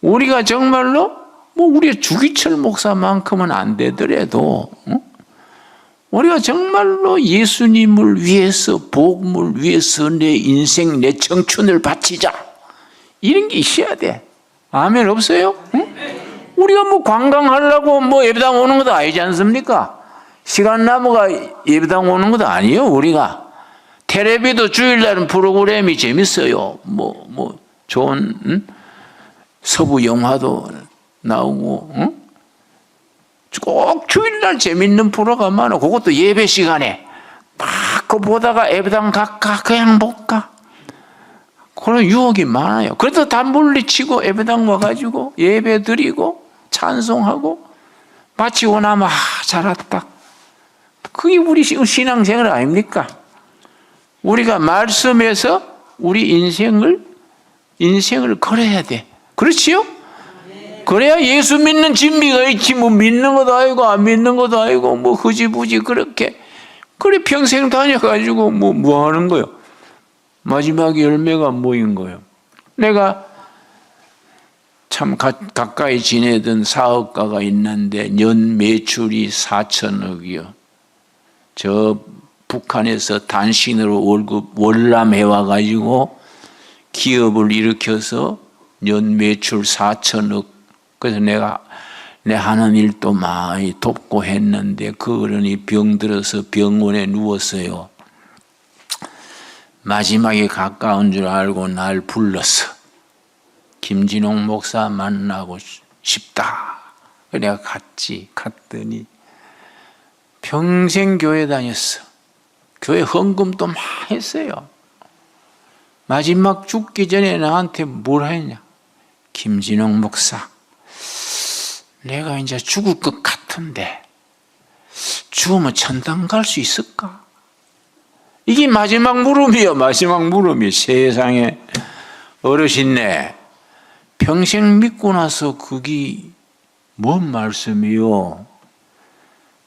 우리가 정말로 우리 주기철 목사만큼은 안 되더라도 우리가 정말로 예수님을 위해서, 복음을 위해서 내 인생, 내 청춘을 바치자, 이런 게 있어야 돼. 아멘 없어요? 우리가 관광하려고 예배당 오는 것도 아니지 않습니까? 시간 남아가 예배당 오는 것도 아니에요. 우리가 텔레비도 주일날은 프로그램이 재밌어요. 좋은 서부 영화도 나오고, 꼭 주일날 재밌는 프로가 많아. 그것도 예배 시간에 막 그거 보다가 예배당 갈까 그냥 볼까, 그런 유혹이 많아요. 그래도 다 물리치고 예배당 와가지고 예배 드리고 찬송하고 마치고 나면 잘 왔다. 그게 우리 신앙생활 아닙니까? 우리가 말씀에서 우리 인생을 걸어야 돼. 그렇지요? 그래야 예수 믿는 진미가 있지. 믿는 것도 아니고 안 믿는 것도 아니고 흐지부지 그렇게 그래 평생 다녀가지고 뭐 하는 거요? 마지막 열매가 뭐인 거예요? 내가 참 가까이 지내던 사업가가 있는데 연 매출이 4천억이요. 저 북한에서 단신으로 월급 월남해 와가지고 기업을 일으켜서 연 매출 4천억. 그래서 내가 내 하는 일도 많이 돕고 했는데 그 어른이 병들어서 병원에 누웠어요. 마지막에 가까운 줄 알고 날 불렀어. 김진홍 목사 만나고 싶다. 내가 갔더니 평생 교회 다녔어. 교회 헌금도 많이 했어요. 마지막 죽기 전에 나한테 뭘 했냐? 김진홍 목사, 내가 이제 죽을 것 같은데 죽으면 천당 갈 수 있을까? 이게 마지막 물음이요. 마지막 물음이. 세상에 어르신네, 평생 믿고 나서 그게 뭔 말씀이요?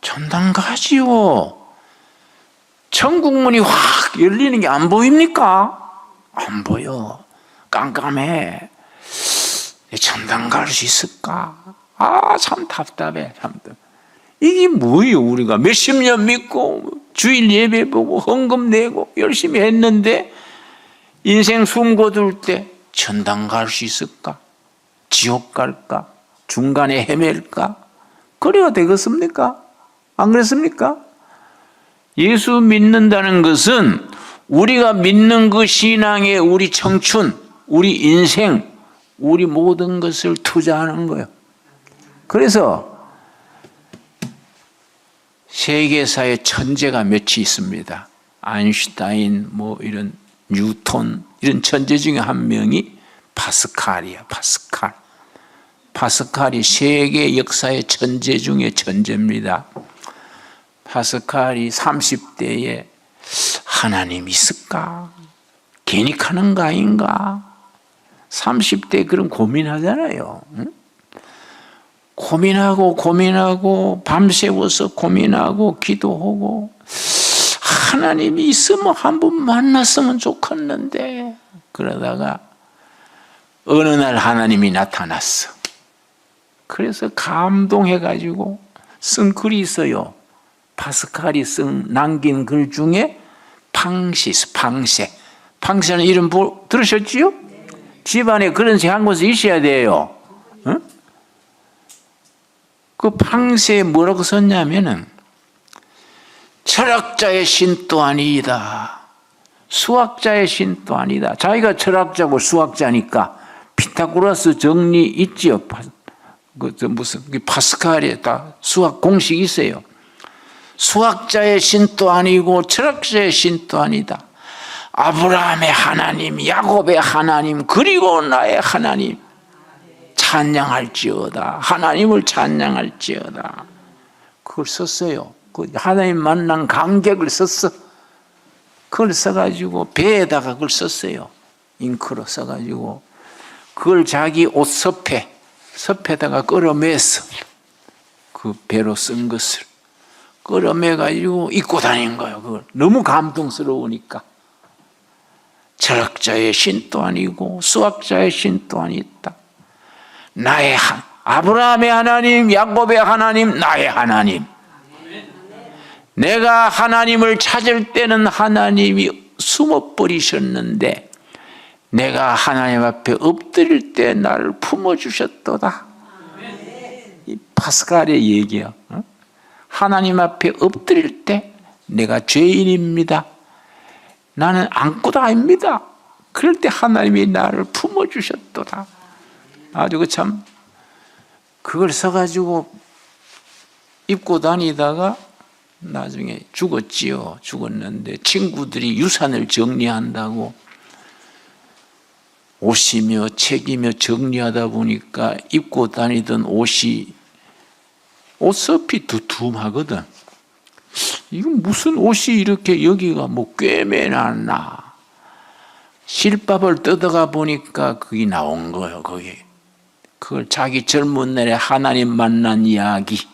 천당 가지요. 천국문이 확 열리는 게 안 보입니까? 안 보여. 깜깜해. 천당 갈 수 있을까? 참 답답해. 이게 뭐예요? 우리가 몇십 년 믿고 주일 예배 보고 헌금 내고 열심히 했는데 인생 숨 거둘 때 천당 갈 수 있을까? 지옥 갈까? 중간에 헤맬까? 그래야 되겠습니까? 안 그렇습니까? 예수 믿는다는 것은 우리가 믿는 그 신앙에 우리 청춘, 우리 인생, 우리 모든 것을 투자하는 거예요. 그래서 세계사에 천재가 몇이 있습니다. 아인슈타인, 이런 뉴턴, 이런 천재 중에 한 명이 파스칼이야. 파스칼이 세계 역사의 천재 중에 천재입니다. 파스칼이 30대에 하나님 있을까? 괜히 하는 거 아닌가? 30대 그런 고민하잖아요. 응? 고민하고 밤새워서 고민하고 기도하고 하나님이 있으면 한번 만났으면 좋겠는데 그러다가 어느 날 하나님이 나타났어. 그래서 감동해가지고 쓴 글이 있어요. 파스칼이 남긴 글 중에 팡세는 이름 들으셨지요? 집안에 그런 한 곳에 있어야 돼요. 응? 그 팡세에 뭐라고 썼냐면은 철학자의 신도 아니다. 수학자의 신도 아니다. 자기가 철학자고 수학자니까 피타고라스 정리 있지요. 무슨 파스칼에 다 수학 공식이 있어요. 수학자의 신도 아니고 철학자의 신도 아니다. 아브라함의 하나님, 야곱의 하나님, 그리고 나의 하나님 찬양할지어다. 하나님을 찬양할지어다. 그걸 썼어요. 그 하나님 만난 감격을 썼어. 그걸 써가지고 배에다가 그걸 썼어요. 잉크로 써가지고 그걸 자기 옷 섭에다가 끌어맸어. 그 배로 쓴 것을 끌어매가지고 입고 다닌 거예요. 그걸 너무 감동스러우니까. 철학자의 신도 아니고 수학자의 신도 아니다. 나의 아브라함의 하나님, 야곱의 하나님, 나의 하나님. 내가 하나님을 찾을 때는 하나님이 숨어버리셨는데 내가 하나님 앞에 엎드릴 때 나를 품어주셨도다. 이 파스칼의 얘기야. 하나님 앞에 엎드릴 때 내가 죄인입니다. 나는 아무것도 아닙니다. 그럴 때 하나님이 나를 품어주셨도다. 아주 참 그걸 써가지고 입고 다니다가 나중에 죽었지요. 죽었는데 친구들이 유산을 정리한다고 옷이며 책이며 정리하다 보니까 입고 다니던 옷이 옷섭이 두툼하거든. 이건 무슨 옷이 이렇게 여기가 뭐 꿰매놨나. 실밥을 뜯어가 보니까 그게 나온 거예요. 그걸 자기 젊은 날에 하나님 만난 이야기.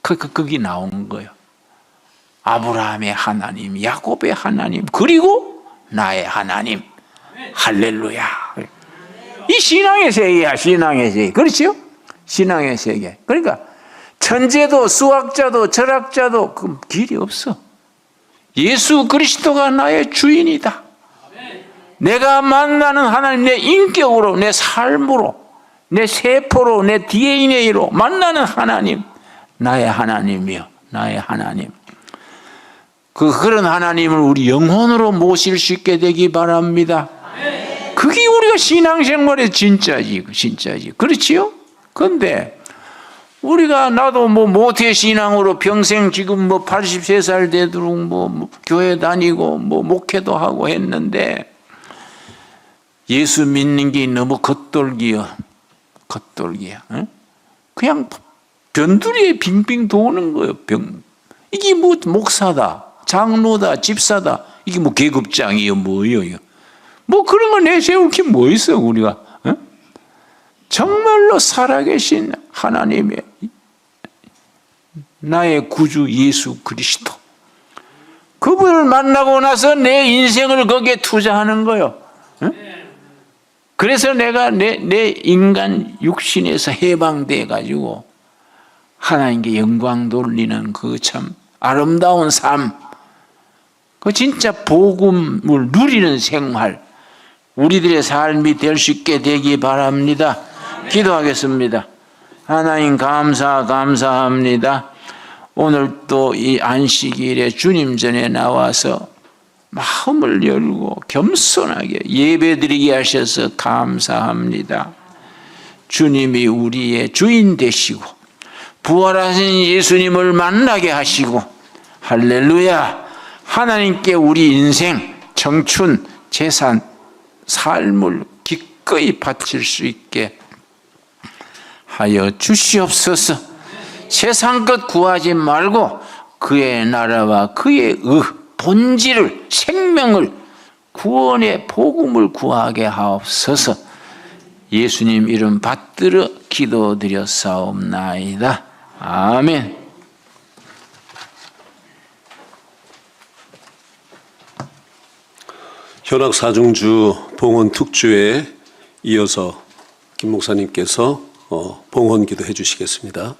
그게 나온 거예요. 아브라함의 하나님, 야곱의 하나님, 그리고 나의 하나님. 할렐루야. 이 신앙의 세계야, 신앙의 세계. 그렇죠? 신앙의 세계. 그러니까 천재도 수학자도 철학자도 그 길이 없어. 예수 그리스도가 나의 주인이다. 내가 만나는 하나님, 내 인격으로, 내 삶으로, 내 세포로, 내 DNA로 만나는 하나님, 나의 하나님이요, 나의 하나님. 그런 하나님을 우리 영혼으로 모실 수 있게 되기 바랍니다. 그게 우리가 신앙생활의 진짜지. 그렇지요? 그런데 우리가 나도 뭐 모태 신앙으로 평생 지금 83살 되도록 교회 다니고 목회도 하고 했는데 예수 믿는 게 너무 겉돌기야. 응? 그냥 변두리에 빙빙 도는 거예요. 이게 뭐 목사다, 장로다, 집사다. 이게 뭐 계급장이요, 뭐예요? 뭐 그런 거 내세울 게 뭐 있어, 우리가. 응? 정말로 살아계신 하나님의 나의 구주 예수 그리스도. 그분을 만나고 나서 내 인생을 거기에 투자하는 거예요. 응? 그래서 내가 내 인간 육신에서 해방돼 가지고 하나님께 영광 돌리는 그 참 아름다운 삶, 그 진짜 복음을 누리는 생활, 우리들의 삶이 될 수 있게 되기 바랍니다. 기도하겠습니다. 하나님 감사합니다. 오늘 또 이 안식일에 주님 전에 나와서 마음을 열고 겸손하게 예배드리게 하셔서 감사합니다. 주님이 우리의 주인 되시고 부활하신 예수님을 만나게 하시고 할렐루야, 하나님께 우리 인생, 청춘, 재산, 삶을 기꺼이 바칠 수 있게 하여 주시옵소서. 세상 것 구하지 말고 그의 나라와 그의 본질을, 생명을, 구원의 복음을 구하게 하옵소서. 예수님 이름 받들어 기도드렸사옵나이다. 아멘. 현악 사중주 봉헌 특주에 이어서 김 목사님께서 봉헌 기도해 주시겠습니다.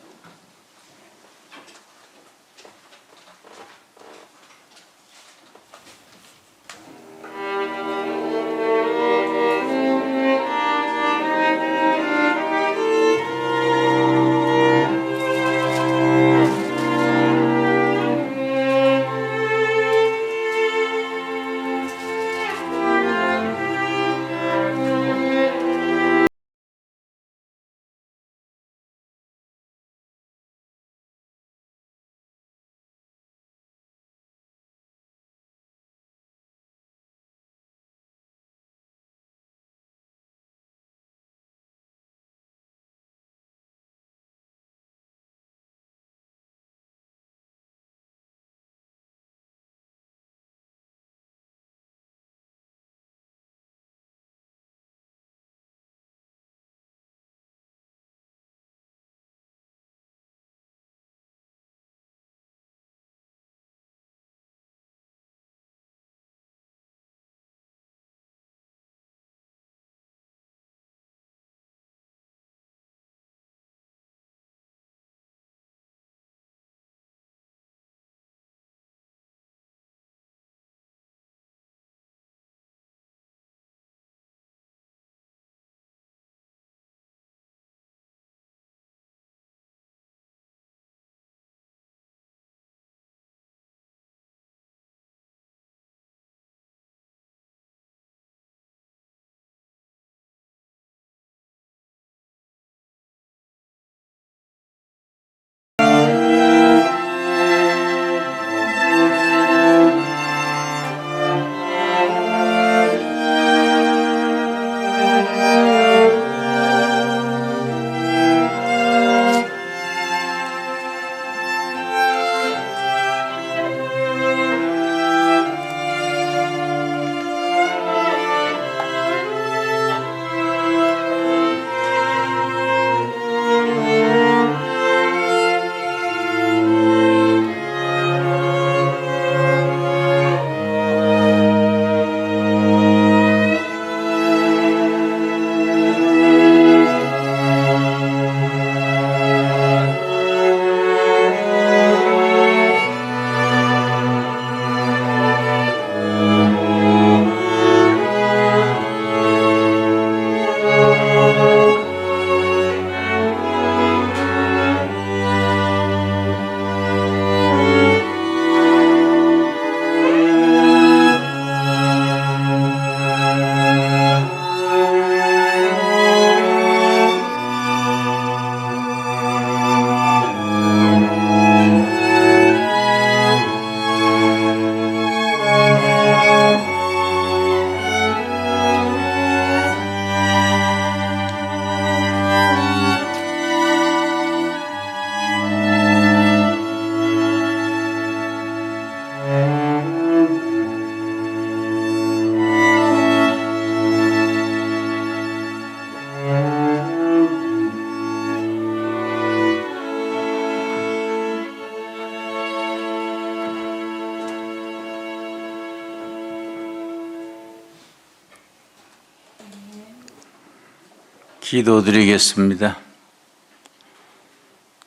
기도드리겠습니다.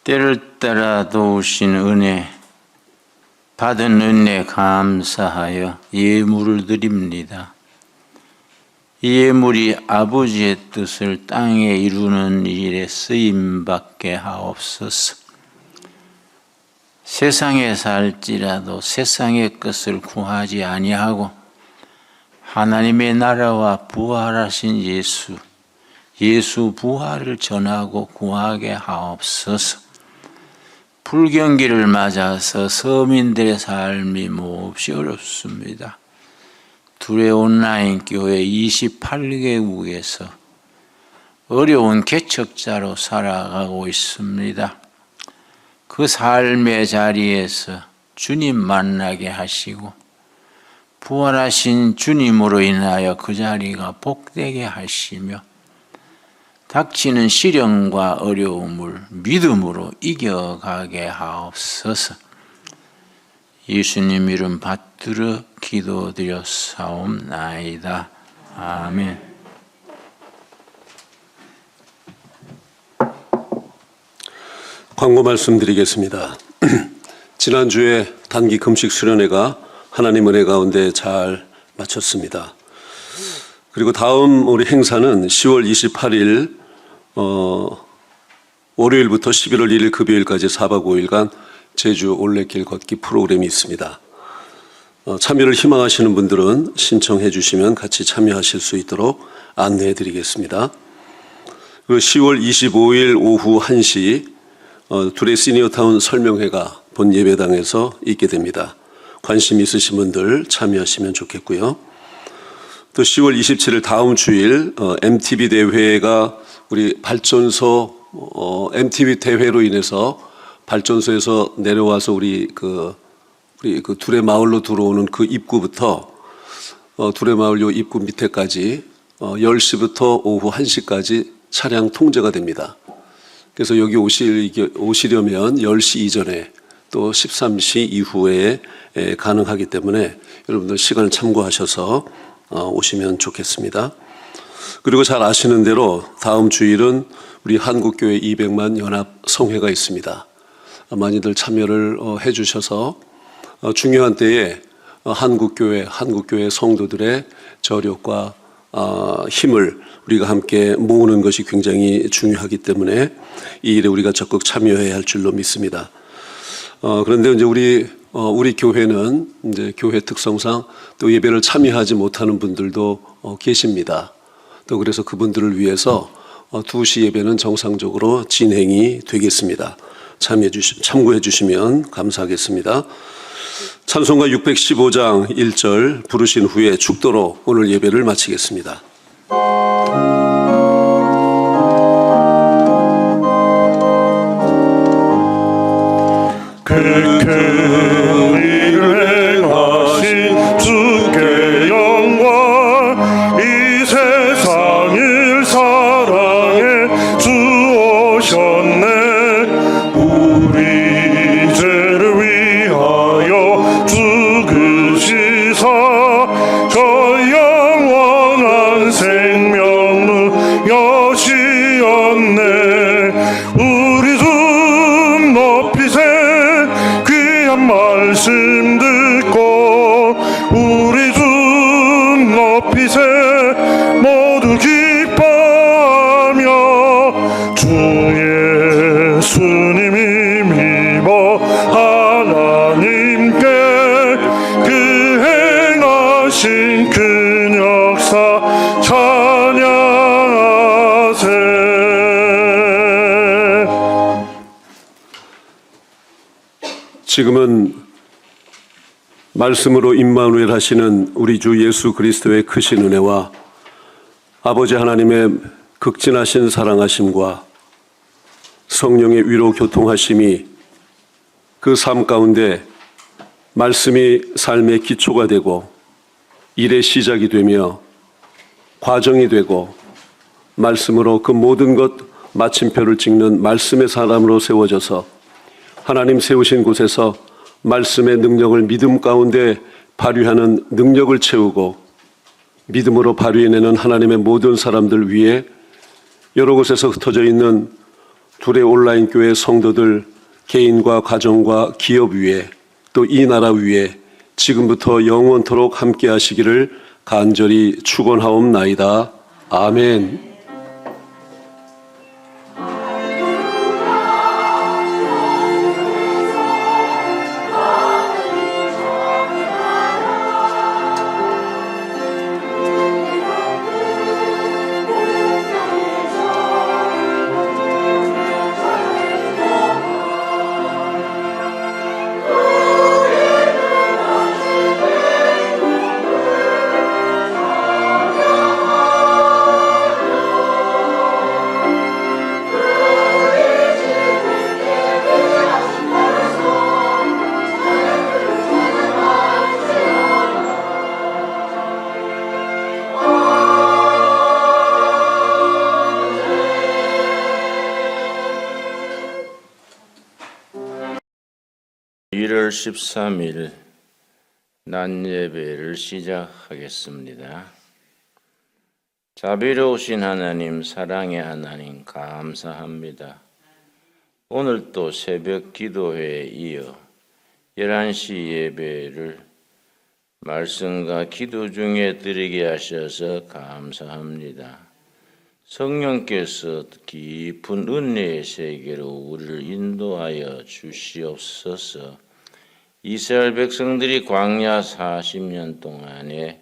때를 따라 도우신 은혜, 받은 은혜 감사하여 예물을 드립니다. 예물이 아버지의 뜻을 땅에 이루는 일에 쓰임받게 하옵소서. 세상에 살지라도 세상의 것을 구하지 아니하고 하나님의 나라와 부활하신 예수 부활을 전하고 구하게 하옵소서. 불경기를 맞아서 서민들의 삶이 몹시 어렵습니다. 둘의 온라인 교회 28개국에서 어려운 개척자로 살아가고 있습니다. 그 삶의 자리에서 주님 만나게 하시고 부활하신 주님으로 인하여 그 자리가 복되게 하시며 닥치는 시련과 어려움을 믿음으로 이겨가게 하옵소서. 예수님 이름 받들어 기도드렸사옵나이다. 아멘. 광고 말씀드리겠습니다. 지난주에 단기 금식 수련회가 하나님 은혜 가운데 잘 마쳤습니다. 그리고 다음 우리 행사는 10월 28일 월요일부터 11월 1일 금요일까지 4박 5일간 제주 올레길 걷기 프로그램이 있습니다. 참여를 희망하시는 분들은 신청해 주시면 같이 참여하실 수 있도록 안내해 드리겠습니다. 그리고 10월 25일 오후 1시 둘의 시니어타운 설명회가 본 예배당에서 있게 됩니다. 관심 있으신 분들 참여하시면 좋겠고요. 또 10월 27일 다음 주일 MTV 대회가 우리 발전소 MTV 대회로 인해서 발전소에서 내려와서 우리 그 둘의 마을로 들어오는 그 입구부터 둘의 마을 요 입구 밑에까지 10시부터 오후 1시까지 차량 통제가 됩니다. 그래서 여기 오시려면 10시 이전에 또 13시 이후에 가능하기 때문에 여러분들 시간을 참고하셔서 오시면 좋겠습니다. 그리고 잘 아시는 대로 다음 주일은 우리 한국교회 200만 연합 성회가 있습니다. 많이들 참여를 해 주셔서 중요한 때에 한국교회 성도들의 저력과 힘을 우리가 함께 모으는 것이 굉장히 중요하기 때문에 이 일에 우리가 적극 참여해야 할 줄로 믿습니다. 그런데 이제 우리 교회는 이제 교회 특성상 또 예배를 참여하지 못하는 분들도 계십니다. 또 그래서 그분들을 위해서 2시 예배는 정상적으로 진행이 되겠습니다. 참고해 주시면 감사하겠습니다. 찬송가 615장 1절 부르신 후에 축도로 오늘 예배를 마치겠습니다. 그 큰 일을 행하신 주께 영광 이 세상 일 사랑해 주오셨네 우리 죄를 위하여 죽으시사 저 영원한 생명을 여시었네 우리 좀 높이세 귀한 말씀 듣고 우리 좀 높이세 모두 기뻐하며 주 예수님이 믿어 하나님께 그 행하신 그 역사 찬양하세 지금은 말씀으로 임마누엘 하시는 우리 주 예수 그리스도의 크신 은혜와 아버지 하나님의 극진하신 사랑하심과 성령의 위로 교통하심이 그 삶 가운데 말씀이 삶의 기초가 되고 일의 시작이 되며 과정이 되고 말씀으로 그 모든 것 마침표를 찍는 말씀의 사람으로 세워져서 하나님 세우신 곳에서 말씀의 능력을 믿음 가운데 발휘하는 능력을 채우고 믿음으로 발휘해내는 하나님의 모든 사람들 위해 여러 곳에서 흩어져 있는 둘의 온라인 교회 성도들 개인과 가정과 기업 위에 또 이 나라 위에 지금부터 영원토록 함께 하시기를 간절히 축원하옵나이다. 아멘. 13일 낮 예배를 시작하겠습니다. 자비로우신 하나님, 사랑의 하나님, 감사합니다. 오늘 또 새벽 기도회에 이어 11시 예배를 말씀과 기도 중에 드리게 하셔서 감사합니다. 성령께서 깊은 은혜의 세계로 우리를 인도하여 주시옵소서. 이스라엘 백성들이 광야 40년 동안에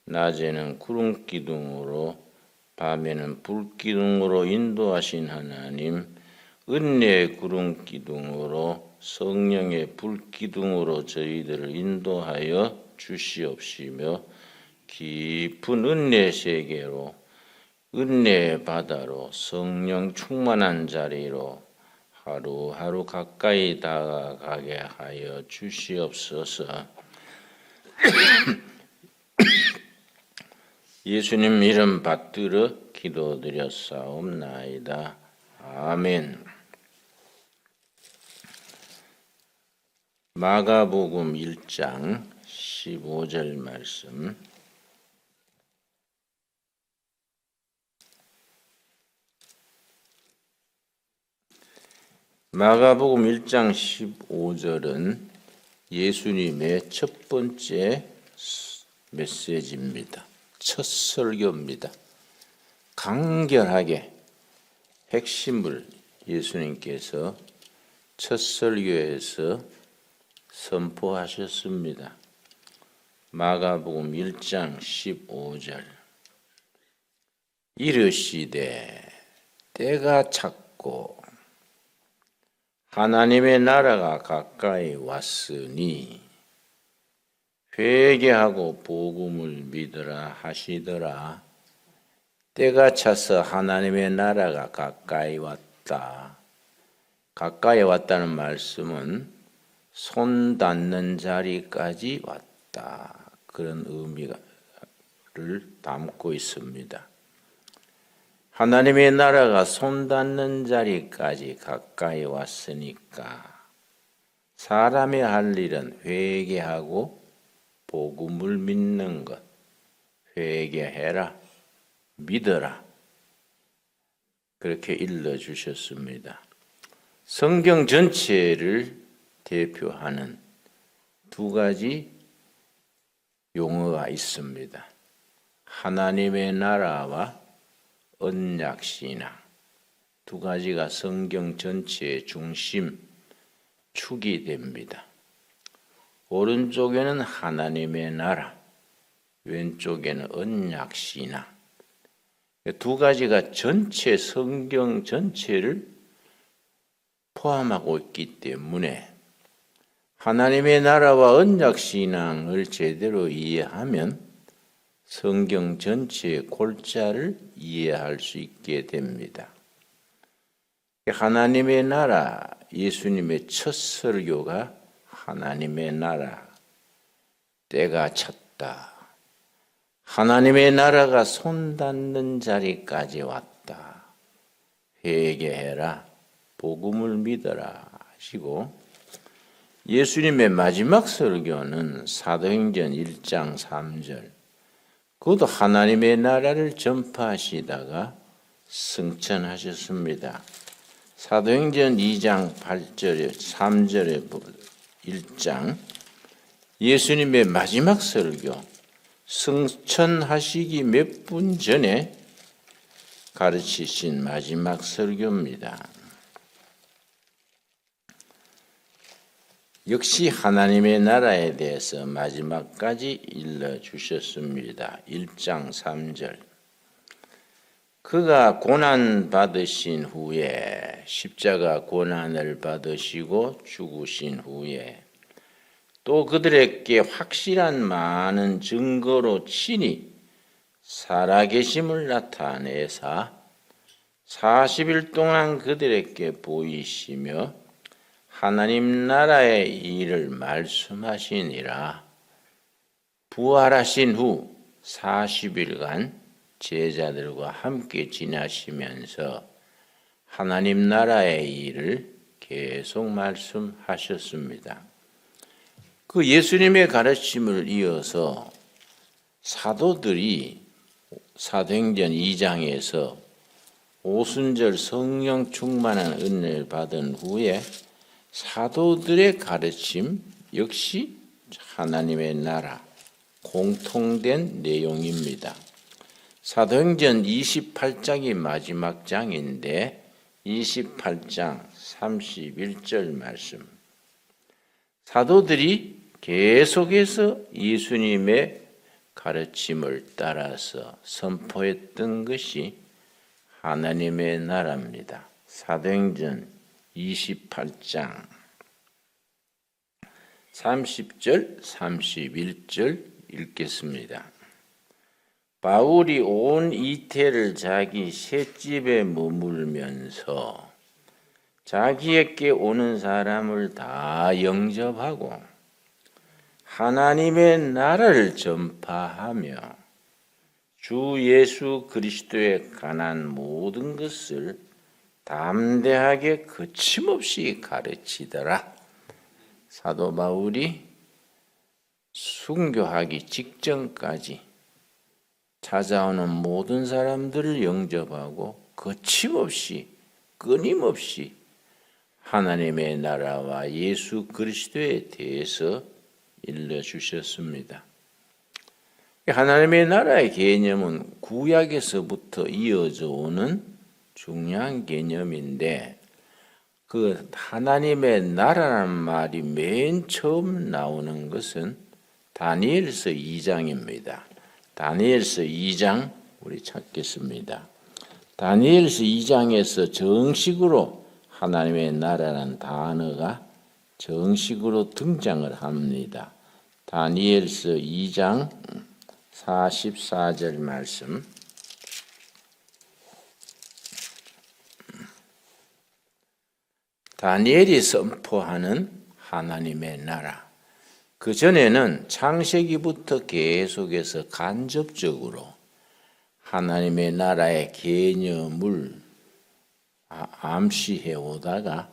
낮에는 구름 기둥으로 밤에는 불 기둥으로 인도하신 하나님, 은혜의 구름 기둥으로 성령의 불 기둥으로 저희들을 인도하여 주시옵시며 깊은 은혜의 세계로 은혜의 바다로 성령 충만한 자리로 하루하루 가까이 다가가게 하여 주시옵소서. 예수님 이름 받들어 기도드렸사옵나이다. 아멘. 마가복음 1장 15절 말씀. 마가복음 1장 15절은 예수님의 첫 번째 메시지입니다. 첫 설교입니다. 간결하게 핵심을 예수님께서 첫 설교에서 선포하셨습니다. 마가복음 1장 15절. 이르시되 때가 찼고 하나님의 나라가 가까이 왔으니 회개하고 복음을 믿으라 하시더라. 때가 차서 하나님의 나라가 가까이 왔다. 가까이 왔다는 말씀은 손 닿는 자리까지 왔다. 그런 의미를 담고 있습니다. 하나님의 나라가 손 닿는 자리까지 가까이 왔으니까 사람이 할 일은 회개하고 복음을 믿는 것. 회개해라, 믿어라. 그렇게 일러주셨습니다. 성경 전체를 대표하는 두 가지 용어가 있습니다. 하나님의 나라와 언약신앙. 두 가지가 성경 전체의 중심, 축이 됩니다. 오른쪽에는 하나님의 나라, 왼쪽에는 언약신앙. 두 가지가 전체 성경 전체를 포함하고 있기 때문에 하나님의 나라와 언약신앙을 제대로 이해하면 성경 전체의 골자를 이해할 수 있게 됩니다. 하나님의 나라, 예수님의 첫 설교가 하나님의 나라, 때가 찼다. 하나님의 나라가 손 닿는 자리까지 왔다. 회개해라, 복음을 믿어라 하시고, 예수님의 마지막 설교는 사도행전 1장 3절. 그것도 하나님의 나라를 전파하시다가 승천하셨습니다. 사도행전 2장 8절에 3절에 1장 예수님의 마지막 설교, 승천하시기 몇 분 전에 가르치신 마지막 설교입니다. 역시 하나님의 나라에 대해서 마지막까지 일러주셨습니다. 1장 3절. 그가 고난 받으신 후에 십자가 고난을 받으시고 죽으신 후에 또 그들에게 확실한 많은 증거로 친히 살아계심을 나타내사 40일 동안 그들에게 보이시며 하나님 나라의 일을 말씀하시니라. 부활하신 후 40일간 제자들과 함께 지나시면서 하나님 나라의 일을 계속 말씀하셨습니다. 그 예수님의 가르침을 이어서 사도들이 사도행전 2장에서 오순절 성령 충만한 은혜를 받은 후에 사도들의 가르침 역시 하나님의 나라 공통된 내용입니다. 사도행전 28장이 마지막 장인데 28장 31절 말씀. 사도들이 계속해서 예수님의 가르침을 따라서 선포했던 것이 하나님의 나라입니다. 사도행전 28장 30절, 31절 읽겠습니다. 바울이 온 이태를 자기 셋집에 머물면서 자기에게 오는 사람을 다 영접하고 하나님의 나라를 전파하며 주 예수 그리스도에 관한 모든 것을 담대하게 거침없이 가르치더라. 사도 바울이 순교하기 직전까지 찾아오는 모든 사람들을 영접하고 거침없이 끊임없이 하나님의 나라와 예수 그리스도에 대해서 일러주셨습니다. 하나님의 나라의 개념은 구약에서부터 이어져 오는 중요한 개념인데 그 하나님의 나라라는 말이 맨 처음 나오는 것은 다니엘서 2장입니다. 다니엘서 2장 우리 찾겠습니다. 다니엘서 2장에서 정식으로 하나님의 나라라는 단어가 정식으로 등장을 합니다. 다니엘서 2장 44절 말씀. 다니엘이 선포하는 하나님의 나라. 그 전에는 창세기부터 계속해서 간접적으로 하나님의 나라의 개념을 암시해 오다가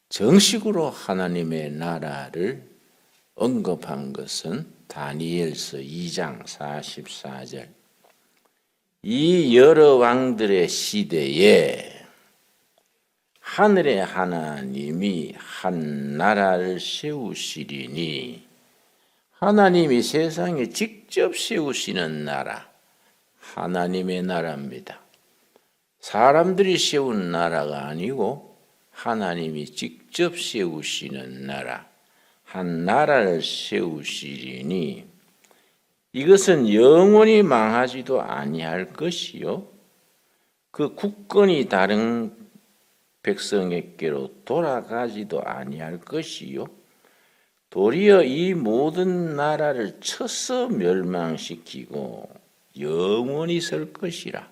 정식으로 하나님의 나라를 언급한 것은 다니엘서 2장 44절. 이 여러 왕들의 시대에 하늘의 하나님이 한 나라를 세우시리니 하나님이 세상에 직접 세우시는 나라, 하나님의 나라입니다. 사람들이 세운 나라가 아니고 하나님이 직접 세우시는 나라, 한 나라를 세우시리니 이것은 영원히 망하지도 아니할 것이요 그 국권이 다른 백성에게로 돌아가지도 아니할 것이요 도리어 이 모든 나라를 쳐서 멸망시키고 영원히 설 것이라.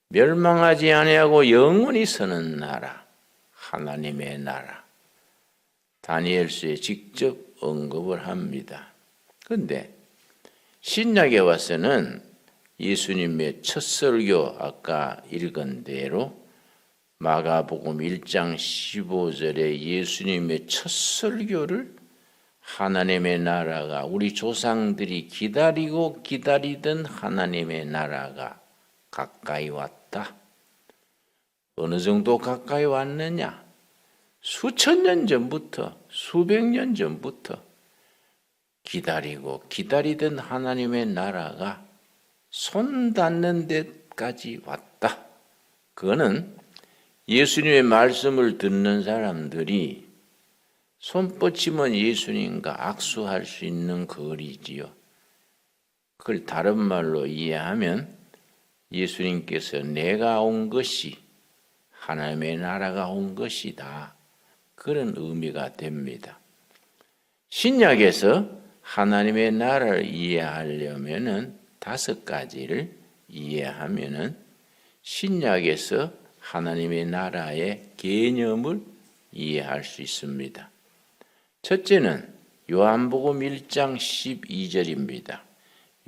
멸망하지 아니하고 영원히 서는 나라, 하나님의 나라. 다니엘서에 직접 언급을 합니다. 그런데 신약에 와서는 예수님의 첫 설교 아까 읽은 대로 마가복음 1장 15절에 예수님의 첫 설교를 하나님의 나라가 우리 조상들이 기다리고 기다리던 하나님의 나라가 가까이 왔다. 어느 정도 가까이 왔느냐? 수천 년 전부터 수백 년 전부터 기다리고 기다리던 하나님의 나라가 손 닿는 데까지 왔다. 그거는 예수님의 말씀을 듣는 사람들이 손 뻗치면 예수님과 악수할 수 있는 거리지요. 그걸 다른 말로 이해하면 예수님께서 내가 온 것이 하나님의 나라가 온 것이다. 그런 의미가 됩니다. 신약에서 하나님의 나라를 이해하려면은 5가지를 이해하면은 신약에서 하나님의 나라의 개념을 이해할 수 있습니다. 첫째는 요한복음 1장 12절입니다.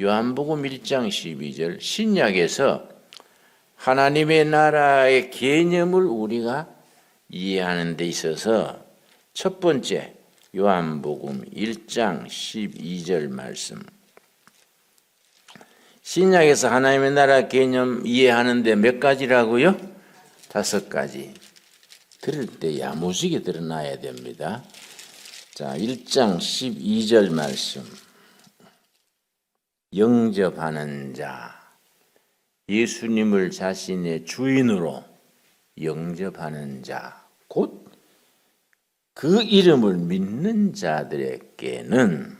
요한복음 1장 12절 신약에서 하나님의 나라의 개념을 우리가 이해하는 데 있어서 첫 번째 요한복음 1장 12절 말씀. 신약에서 하나님의 나라 개념 이해하는데 몇 가지라고요? 5가지. 들을 때 야무지게 들어놔야 됩니다. 자, 1장 12절 말씀. 영접하는 자. 예수님을 자신의 주인으로 영접하는 자. 곧 그 이름을 믿는 자들에게는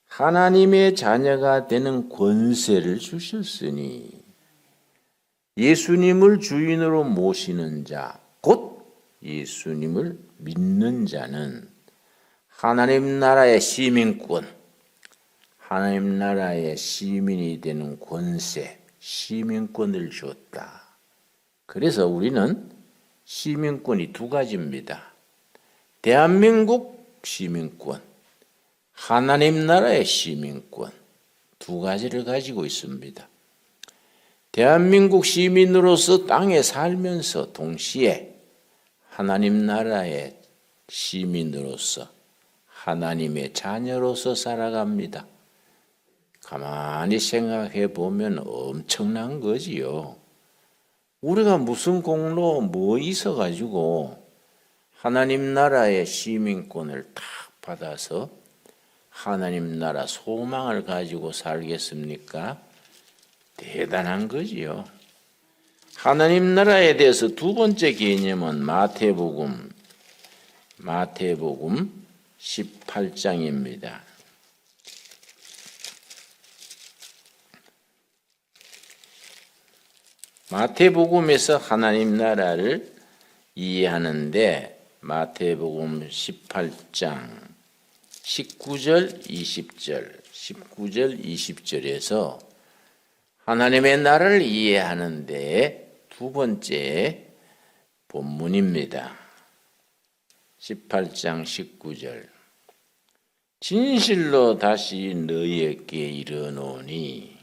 하나님의 자녀가 되는 권세를 주셨으니 예수님을 주인으로 모시는 자, 곧 예수님을 믿는 자는 하나님 나라의 시민권, 하나님 나라의 시민이 되는 권세, 시민권을 주었다. 그래서 우리는 시민권이 2가지입니다. 대한민국 시민권, 하나님 나라의 시민권 2가지를 가지고 있습니다. 대한민국 시민으로서 땅에 살면서 동시에 하나님 나라의 시민으로서 하나님의 자녀로서 살아갑니다. 가만히 생각해 보면 엄청난 거지요. 우리가 무슨 공로 뭐 있어 가지고 하나님 나라의 시민권을 딱 받아서 하나님 나라 소망을 가지고 살겠습니까? 대단한 거지요. 하나님 나라에 대해서 2번째 개념은 마태복음 18장입니다. 마태복음에서 하나님 나라를 이해하는데 마태복음 18장 19절 20절에서 하나님의 나라를 이해하는 데 2번째 본문입니다. 18장 19절. 진실로 다시 너희에게 이르노니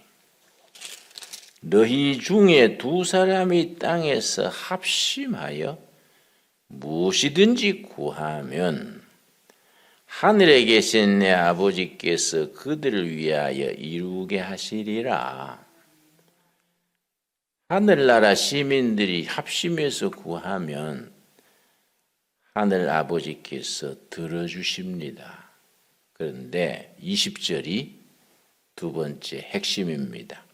너희 중에 2사람이 땅에서 합심하여 무엇이든지 구하면 하늘에 계신 내 아버지께서 그들을 위하여 이루게 하시리라. 하늘나라 시민들이 합심해서 구하면 하늘 아버지께서 들어주십니다. 그런데 20절이 2번째 핵심입니다.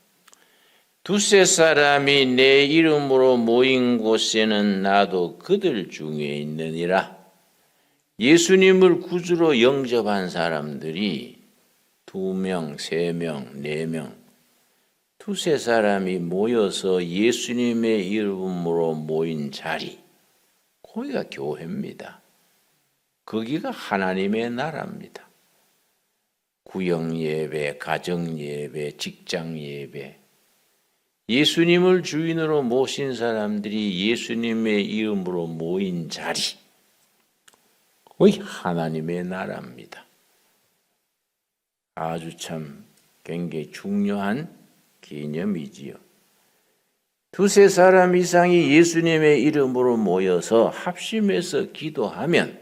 2-3사람이 내 이름으로 모인 곳에는 나도 그들 중에 있느니라. 예수님을 구주로 영접한 사람들이 2명, 3명, 4명, 2-3사람이 모여서 예수님의 이름으로 모인 자리, 거기가 교회입니다. 거기가 하나님의 나라입니다. 구역예배, 가정예배, 직장예배, 예수님을 주인으로 모신 사람들이 예수님의 이름으로 모인 자리, 거의 하나님의 나라입니다. 아주 참 굉장히 중요한 개념이지요. 2-3사람 이상이 예수님의 이름으로 모여서 합심해서 기도하면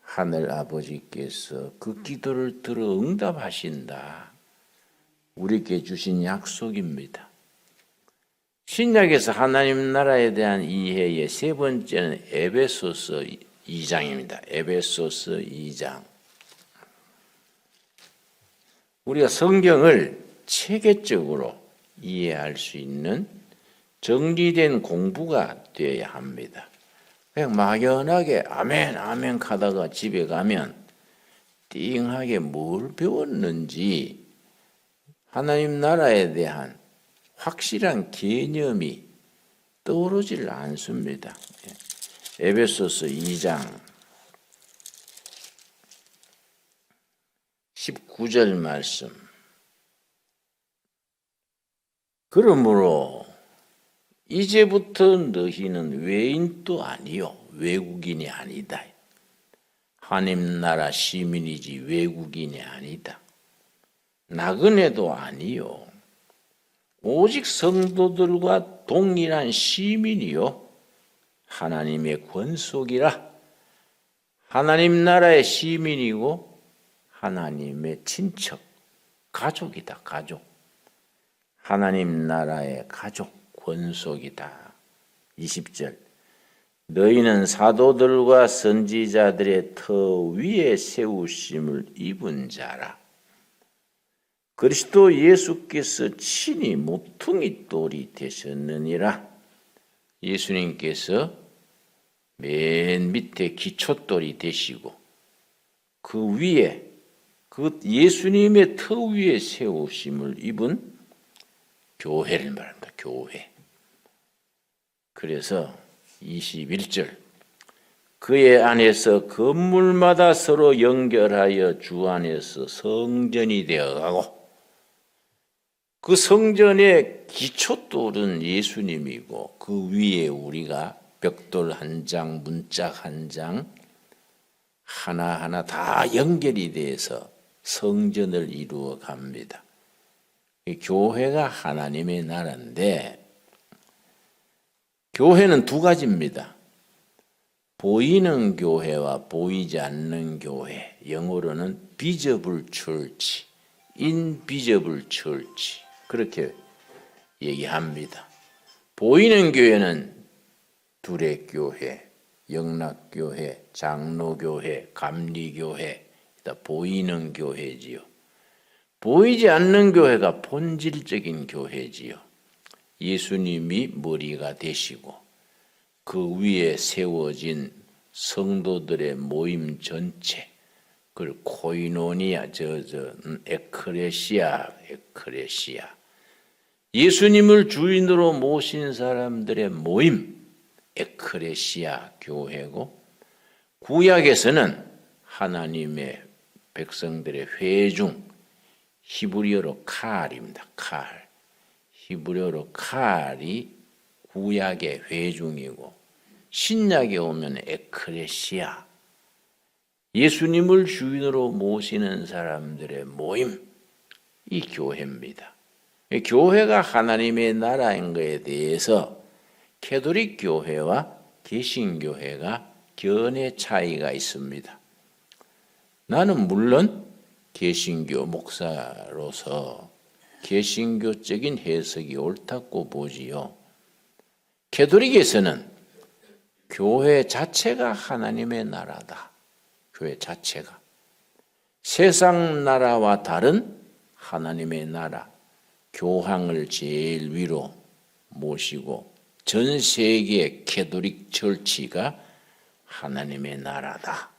하늘 아버지께서 그 기도를 들어 응답하신다. 우리에게 주신 약속입니다. 신약에서 하나님 나라에 대한 이해의 3번째는 에베소서 2장입니다. 에베소서 2장. 우리가 성경을 체계적으로 이해할 수 있는 정리된 공부가 되어야 합니다. 그냥 막연하게 아멘 아멘 하다가 집에 가면 띵하게 뭘 배웠는지 하나님 나라에 대한 확실한 개념이 떠오르질 않습니다. 에베소서 2장 19절 말씀. 그러므로 이제부터 너희는 외인도 아니요 외국인이 아니다. 하나님 나라 시민이지 외국인이 아니다. 나그네도 아니요 오직 성도들과 동일한 시민이요 하나님의 권속이라. 하나님 나라의 시민이고 하나님의 친척, 가족이다. 가족. 하나님 나라의 가족, 권속이다. 20절. 너희는 사도들과 선지자들의 터 위에 세우심을 입은 자라. 그리스도 예수께서 친히 모퉁이 돌이 되셨느니라. 예수님께서 맨 밑에 기초돌이 되시고 그 위에 그 예수님의 터 위에 세우심을 입은 교회를 말합니다. 교회. 그래서 21절 그의 안에서 건물마다 서로 연결하여 주 안에서 성전이 되어가고 그 성전의 기초돌은 예수님이고 그 위에 우리가 벽돌 한 장, 문짝 한 장 하나하나 다 연결이 돼서 성전을 이루어 갑니다. 교회가 하나님의 나라인데 교회는 두 가지입니다. 보이는 교회와 보이지 않는 교회, 영어로는 visible church, invisible church 그렇게 얘기합니다. 보이는 교회는 두레교회, 영락교회, 장로교회, 감리교회 다 보이는 교회지요. 보이지 않는 교회가 본질적인 교회지요. 예수님이 머리가 되시고 그 위에 세워진 성도들의 모임 전체 그걸 코이노니아 에크레시아 예수님을 주인으로 모신 사람들의 모임 에크레시아 교회고 구약에서는 하나님의 백성들의 회중 히브리어로 칼입니다. 칼. 히브리어로 칼이 구약의 회중이고 신약에 오면 에크레시아 예수님을 주인으로 모시는 사람들의 모임 이 교회입니다. 교회가 하나님의 나라인 것에 대해서 캐톨릭 교회와 개신교회가 견해 차이가 있습니다. 나는 물론 개신교 목사로서 개신교적인 해석이 옳다고 보지요. 캐톨릭에서는 교회 자체가 하나님의 나라다. 교회 자체가. 세상 나라와 다른 하나님의 나라. 교황을 제일 위로 모시고 전 세계 캐톨릭 철치가 하나님의 나라다.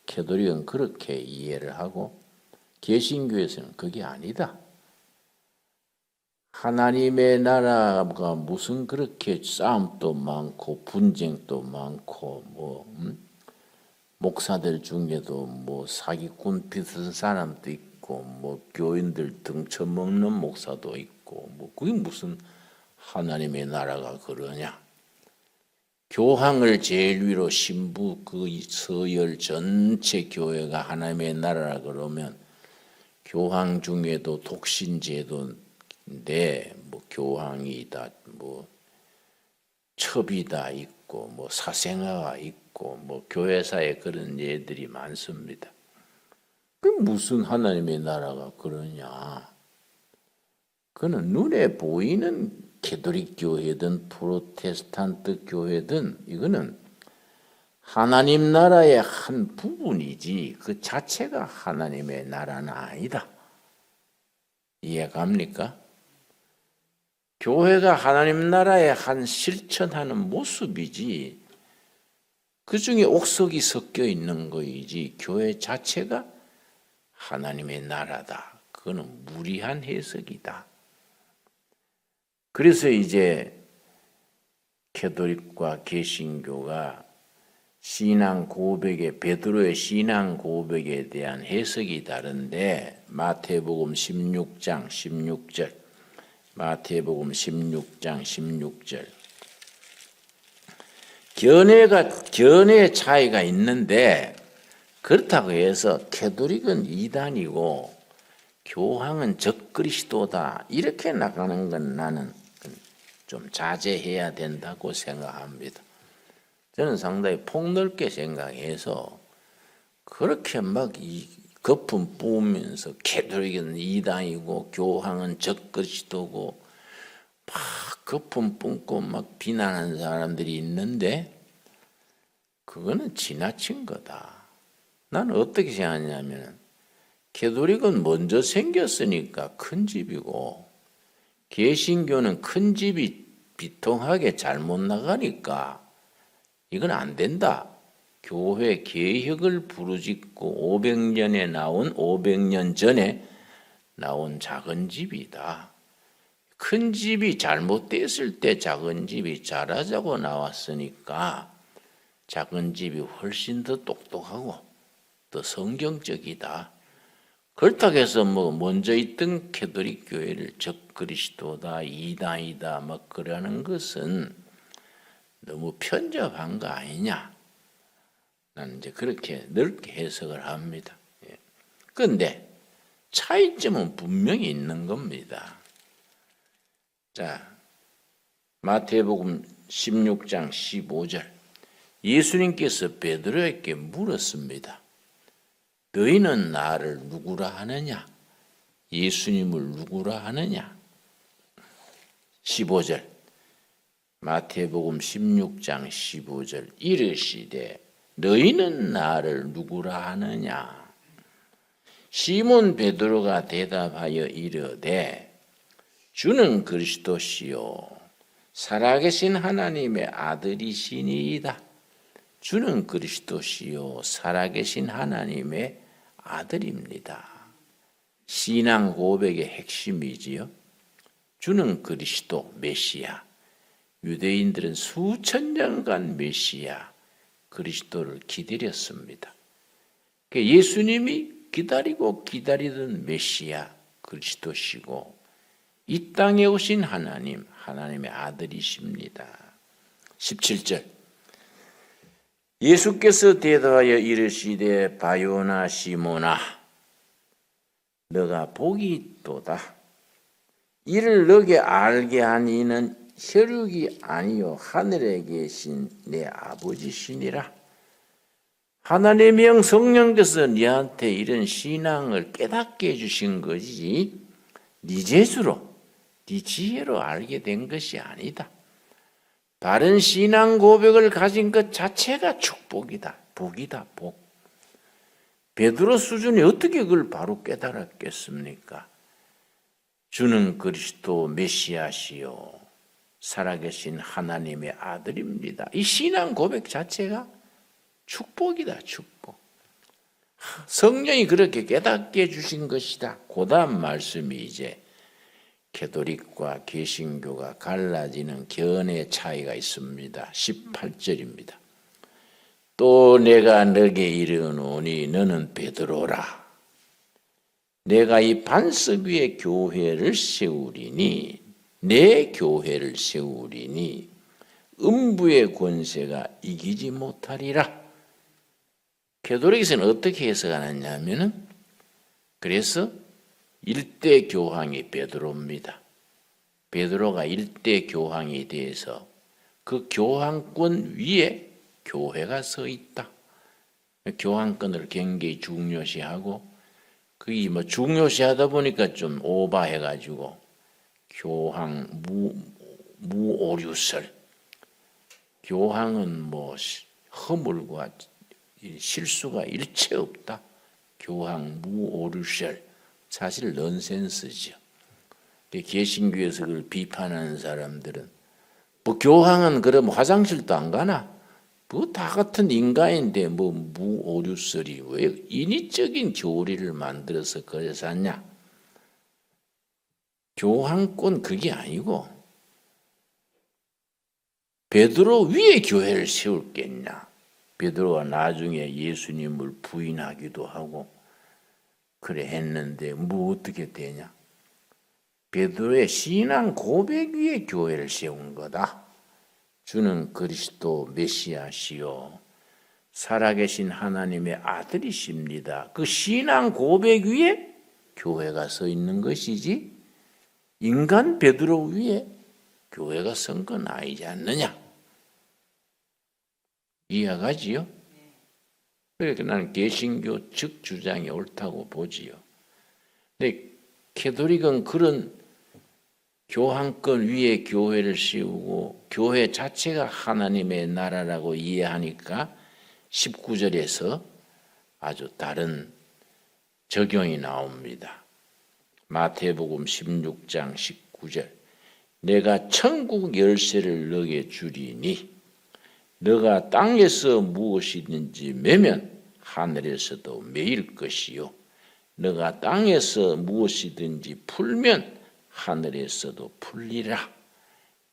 캐톨릭은 그렇게 이해를 하고 개신교에서는 그게 아니다. 하나님의 나라가 무슨 그렇게 싸움도 많고 분쟁도 많고 목사들 중에도 사기꾼 비슷한 사람도 있고 교인들 등쳐먹는 목사도 있고 그게 무슨 하나님의 나라가 그러냐? 교황을 제일 위로 신부 그 서열 전체 교회가 하나님의 나라라 그러면 교황 중에도 독신제도인데 교황이다 첩이다 있고 사생아가 있고 교회사에 그런 예들이 많습니다. 그 무슨 하나님의 나라가 그러냐? 그는 눈에 보이는 캐톨릭 교회든 프로테스탄트 교회든 이거는 하나님 나라의 한 부분이지 그 자체가 하나님의 나라는 아니다. 이해갑니까? 교회가 하나님 나라의 한 실천하는 모습이지 그 중에 옥석이 섞여 있는 거이지 교회 자체가 하나님의 나라다. 그거는 무리한 해석이다. 그래서 이제 캐톨릭과 개신교가 신앙 고백에 베드로의 신앙 고백에 대한 해석이 다른데 마태복음 16장 16절 마태복음 16장 16절 견해의 차이가 있는데 그렇다고 해서 캐톨릭은 이단이고 교황은 적그리스도다 이렇게 나가는 건 나는 좀 자제해야 된다고 생각합니다. 저는 상당히 폭넓게 생각해서 그렇게 막 이 거품 부으면서 캐톨릭은 이단이고 교황은 적그리스도고 막 거품 뿜고 막 비난하는 사람들이 있는데 그거는 지나친 거다. 나는 어떻게 생각하냐면 캐톨릭은 먼저 생겼으니까 큰 집이고 개신교는 큰 집이 비통하게 잘못 나가니까 이건 안 된다. 교회 개혁을 부르짖고 500년 전에 나온 작은 집이다. 큰 집이 잘못됐을 때 작은 집이 잘하자고 나왔으니까 작은 집이 훨씬 더 똑똑하고 더 성경적이다. 그렇다고 해서 뭐 먼저 있던 캐톨릭 교회를 적그리스도다, 이단이다 막 그러는 것은 너무 편협한 거 아니냐? 나는 이제 그렇게 넓게 해석을 합니다. 그런데 차이점은 분명히 있는 겁니다. 자, 마태복음 16장 15절 예수님께서 베드로에게 물었습니다. 너희는 나를 누구라 하느냐? 예수님을 누구라 하느냐? 15절 마태복음 16장 15절 이르시되 너희는 나를 누구라 하느냐? 시몬 베드로가 대답하여 이르되 주는 그리스도시요 살아계신 하나님의 아들이시니이다. 주는 그리스도시요 살아계신 하나님의 아들입니다. 신앙 고백의 핵심이지요. 주는 그리스도 메시아. 유대인들은 수천 년간 메시아 그리스도를 기다렸습니다. 예수님이 기다리고 기다리던 메시아 그리스도시고 이 땅에 오신 하나님, 하나님의 아들이십니다. 17절 예수께서 대답하여 이르시되 바요나 시모나 너가 복이 있도다. 이를 너게 알게 한 이는 혈육이 아니요 하늘에 계신 내 아버지시니라. 하나님의 영 성령께서 네한테 이런 신앙을 깨닫게 해주신 것이지 네 재주로 네 지혜로 알게 된 것이 아니다. 바른 신앙 고백을 가진 것 자체가 축복이다. 복이다. 복. 베드로 수준이 어떻게 그걸 바로 깨달았겠습니까? 주는 그리스도 메시아시요 살아계신 하나님의 아들입니다. 이 신앙 고백 자체가 축복이다. 축복. 성령이 그렇게 깨닫게 해주신 것이다. 그 다음 말씀이 이제 캐톨릭과 개신교가 갈라지는 견해의 차이가 있습니다. 18절입니다. 또 내가 너게 이르노니 너는 베드로라. 내가 이 반석 위에 교회를 세우리니 내 교회를 세우리니 음부의 권세가 이기지 못하리라. 캐톨릭에서는 어떻게 해석하느냐면은 그래서 일대 교황이 베드로입니다. 베드로가 일대 교황이 돼서 그 교황권 위에 교회가 서 있다. 교황권을 굉장히 중요시하고 그게 뭐 중요시하다 보니까 좀 오바해가지고 교황 무오류설. 교황은 뭐 허물과 실수가 일체 없다. 교황 무오류설. 사실 넌센스죠. 개신교에서 그걸 비판하는 사람들은 뭐 교황은 그럼 화장실도 안 가나? 뭐 다 같은 인간인데 뭐 무오류설이 왜 인위적인 교리를 만들어서 그래서 하냐? 교황권 그게 아니고 베드로 위에 교회를 세울겠냐? 베드로가 나중에 예수님을 부인하기도 하고 그래 했는데 뭐 어떻게 되냐? 베드로의 신앙 고백 위에 교회를 세운 거다. 주는 그리스도 메시아시요 살아계신 하나님의 아들이십니다. 그 신앙 고백 위에 교회가 서 있는 것이지 인간 베드로 위에 교회가 선 건 아니지 않느냐? 이해가지요? 그러니까 나는 개신교 측 주장이 옳다고 보지요. 근데 캐톨릭은 그런 교황권 위에 교회를 세우고 교회 자체가 하나님의 나라라고 이해하니까 19절에서 아주 다른 적용이 나옵니다. 마태복음 16장 19절 내가 천국 열쇠를 너게 주리니 너가 땅에서 무엇이든지 매면 하늘에서도 매일 것이요 너가 땅에서 무엇이든지 풀면 하늘에서도 풀리라.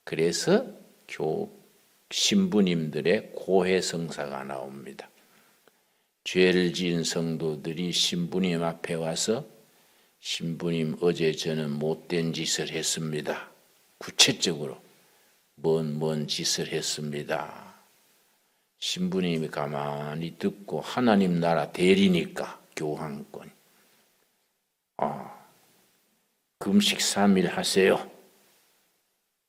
그래서 신부님들의 고해성사가 나옵니다. 죄를 지은 성도들이 신부님 앞에 와서 신부님 어제 저는 못된 짓을 했습니다. 구체적으로 뭔 짓을 했습니다. 신부님이 가만히 듣고 하나님 나라 대리니까 교황권 금식 3일 하세요.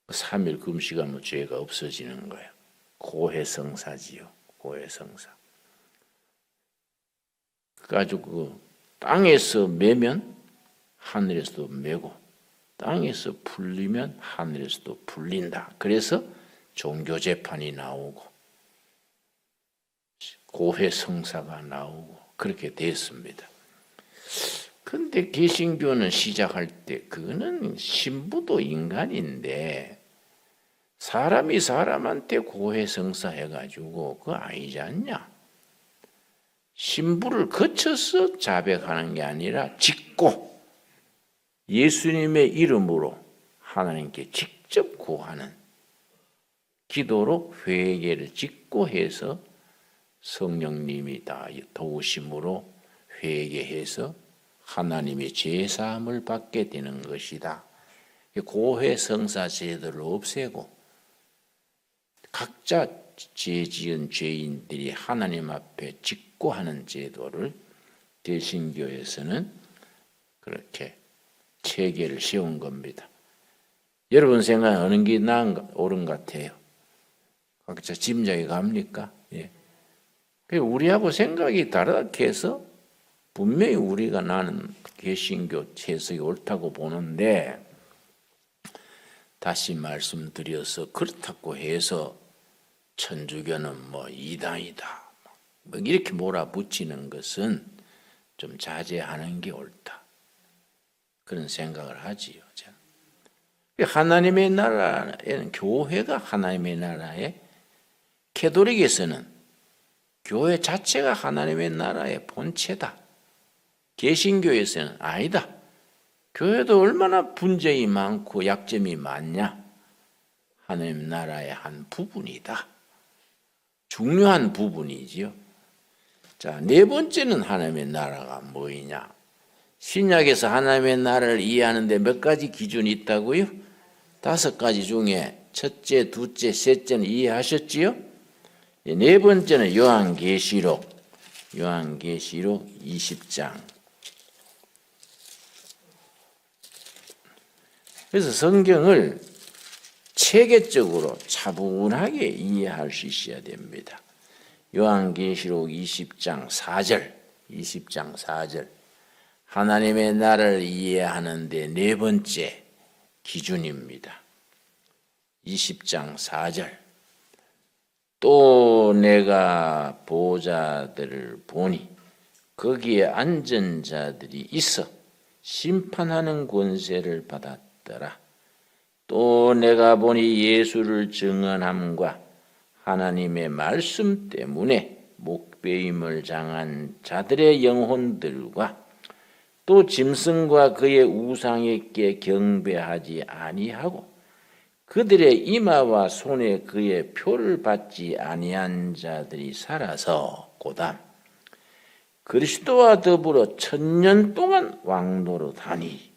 3일 금식하면 죄가 없어지는 거예요. 고해성사지요. 고해성사. 그래가지고 땅에서 매면 하늘에서도 매고 땅에서 풀리면 하늘에서도 풀린다. 그래서 종교재판이 나오고 고해성사가 나오고 그렇게 됐습니다. 근데 개신교는 시작할 때 그거는 신부도 인간인데 사람이 사람한테 고해성사 해가지고 그거 아니지 않냐? 신부를 거쳐서 자백하는 게 아니라 짓고 예수님의 이름으로 하나님께 직접 구하는 기도로 회개를 짓고 해서 성령님이 다 도우심으로 회개해서 하나님의 제사함을 받게 되는 것이다. 고해성사 제도를 없애고 각자 죄 지은 죄인들이 하나님 앞에 짓고 하는 제도를 개신교에서는 그렇게 체계를 세운 겁니다. 여러분 생각에 어느 게 옳은 것 같아요? 각자 짐작이 갑니까? 예. 우리하고 생각이 다르다 해서 분명히 우리가 나는 개신교 해석이 옳다고 보는데 다시 말씀드려서 그렇다고 해서 천주교는 뭐 이단이다 뭐 이렇게 몰아붙이는 것은 좀 자제하는 게 옳다 그런 생각을 하지요. 하나님의 나라에는 교회가 하나님의 나라에 캐톨릭에서는 교회 자체가 하나님의 나라의 본체다. 개신교에서는 아니다. 교회도 얼마나 분쟁이 많고 약점이 많냐. 하나님 나라의 한 부분이다. 중요한 부분이지요. 자, 네 번째는 하나님의 나라가 뭐이냐. 신약에서 하나님의 나라를 이해하는데 몇 가지 기준이 있다고요? 5가지 중에 첫째, 둘째, 셋째는 이해하셨지요? 네 번째는 요한계시록 20장. 그래서 성경을 체계적으로 차분하게 이해할 수 있어야 됩니다. 요한계시록 20장 4절. 하나님의 나라를 이해하는데 네 번째 기준입니다. 20장 4절. 또 내가 보좌들을 보니 거기에 앉은 자들이 있어 심판하는 권세를 받았더라. 또 내가 보니 예수를 증언함과 하나님의 말씀 때문에 목배임을 당한 자들의 영혼들과 또 짐승과 그의 우상에게 경배하지 아니하고 그들의 이마와 손에 그의 표를 받지 아니한 자들이 살아서 고담 그리스도와 더불어 1000년 동안 왕노릇하니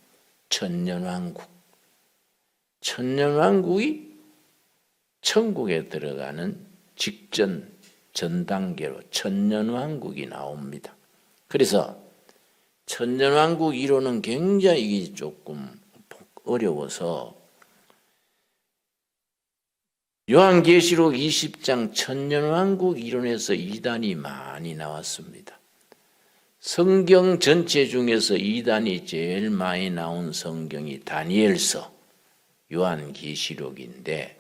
천년왕국이 천국에 들어가는 직전 전 단계로 1000년 왕국이 나옵니다. 그래서 1000년 왕국 이론은 굉장히 조금 어려워서 요한계시록 20장 천년왕국 이론에서 이단이 많이 나왔습니다. 성경 전체 중에서 이단이 제일 많이 나온 성경이 다니엘서, 요한계시록인데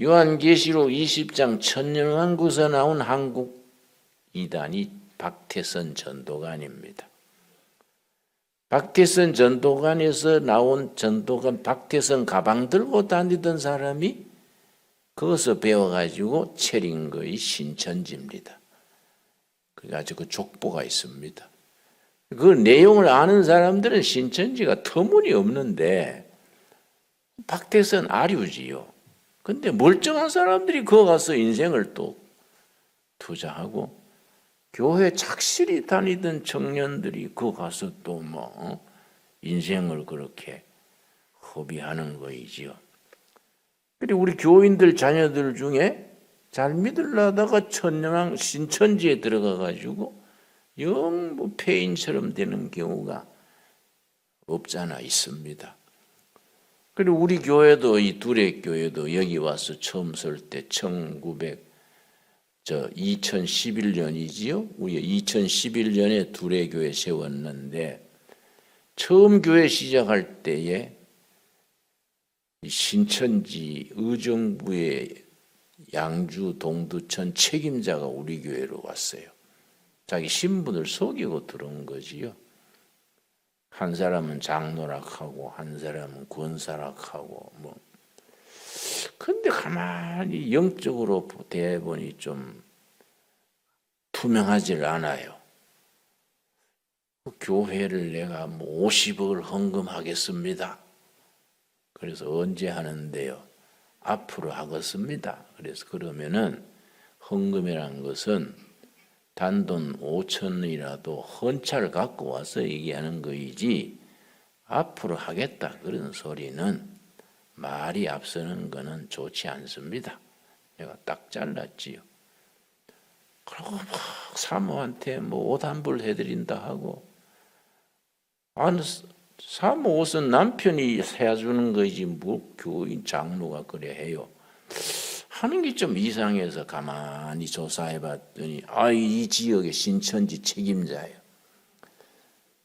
요한계시록 20장 천년왕국에서 나온 한국 이단이 박태선 전도관입니다. 박태선 전도관에서 나온 전도관, 박태선 가방 들고 다니던 사람이 거기서 배워가지고 차린 거의 신천지입니다. 그래가지고 그 족보가 있습니다. 그 내용을 아는 사람들은 신천지가 터무니없는데 박태선 아류지요. 근데 멀쩡한 사람들이 거기 가서 인생을 또 투자하고 교회 착실히 다니던 청년들이 거기 가서 또 인생을 그렇게 허비하는 거이지요. 그리고 우리 교인들 자녀들 중에 잘 믿으려다가 천년왕 신천지에 들어가가지고 영 뭐 폐인처럼 되는 경우가 없잖아 있습니다. 그리고 우리 교회도 이 두레 교회도 여기 와서 처음 설 때 2011년이지요. 우리 2011년에 두레 교회 세웠는데 처음 교회 시작할 때에 신천지 의정부의 양주 동두천 책임자가 우리 교회로 왔어요. 자기 신분을 속이고 들어온 거지요. 한 사람은 장로락하고 한 사람은 권사락하고 뭐. 근데 가만히 영적으로 대보니 좀 투명하질 않아요. 그 교회를 내가 뭐 50억을 헌금하겠습니다. 그래서 언제 하는데요? 앞으로 하겠습니다. 그래서 그러면은 헌금이라는 것은 단돈 5,000원이라도 헌차를 갖고 와서 얘기하는 거이지 앞으로 하겠다 그런 소리는 말이 앞서는 거는 좋지 않습니다. 내가 딱 잘랐지요. 그리고 막 사모한테 뭐 옷 한 벌 해드린다 하고 사모 옷은 남편이 해주는 거지 뭐 교인 장로가 그래 해요. 하는 게 좀 이상해서 가만히 조사해 봤더니 이 지역의 신천지 책임자예요.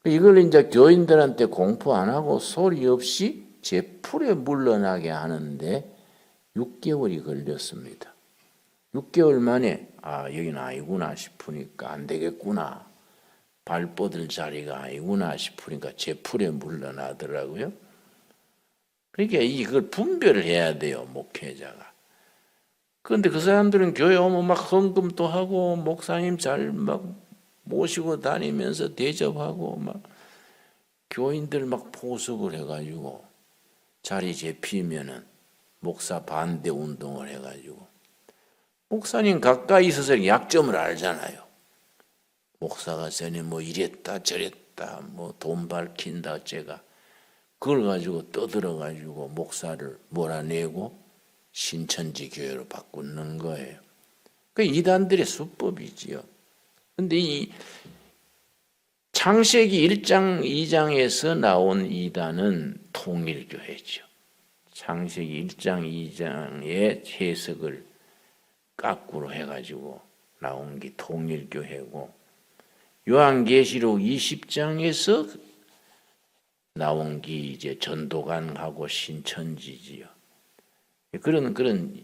이걸 이제 교인들한테 공포 안 하고 소리 없이 제풀에 물러나게 하는데 6개월이 걸렸습니다. 6개월 만에 여기는 아니구나 싶으니까 안 되겠구나. 발 뻗을 자리가 아니구나 싶으니까 제풀에 물러나더라고요. 그러니까 이걸 분별을 해야 돼요, 목회자가. 그런데 그 사람들은 교회 오면 막 헌금도 하고 목사님 잘 막 모시고 다니면서 대접하고 막 교인들 막 포석을 해가지고 자리 잡히면은 목사 반대 운동을 해가지고 목사님 가까이 있어서 약점을 알잖아요. 목사가 전에 뭐 이랬다 저랬다 뭐 돈 밝힌다 어째가 그걸 가지고 떠들어가지고 목사를 몰아내고 신천지 교회로 바꾸는 거예요. 그 이단들의 수법이지요. 근데 이 창세기 1장 2장에서 나온 이단은 통일교회죠. 창세기 1장 2장의 해석을 거꾸로 해가지고 나온 게 통일교회고 요한계시록 20장에서 나온 게 이제 전도관하고 신천지지요. 그런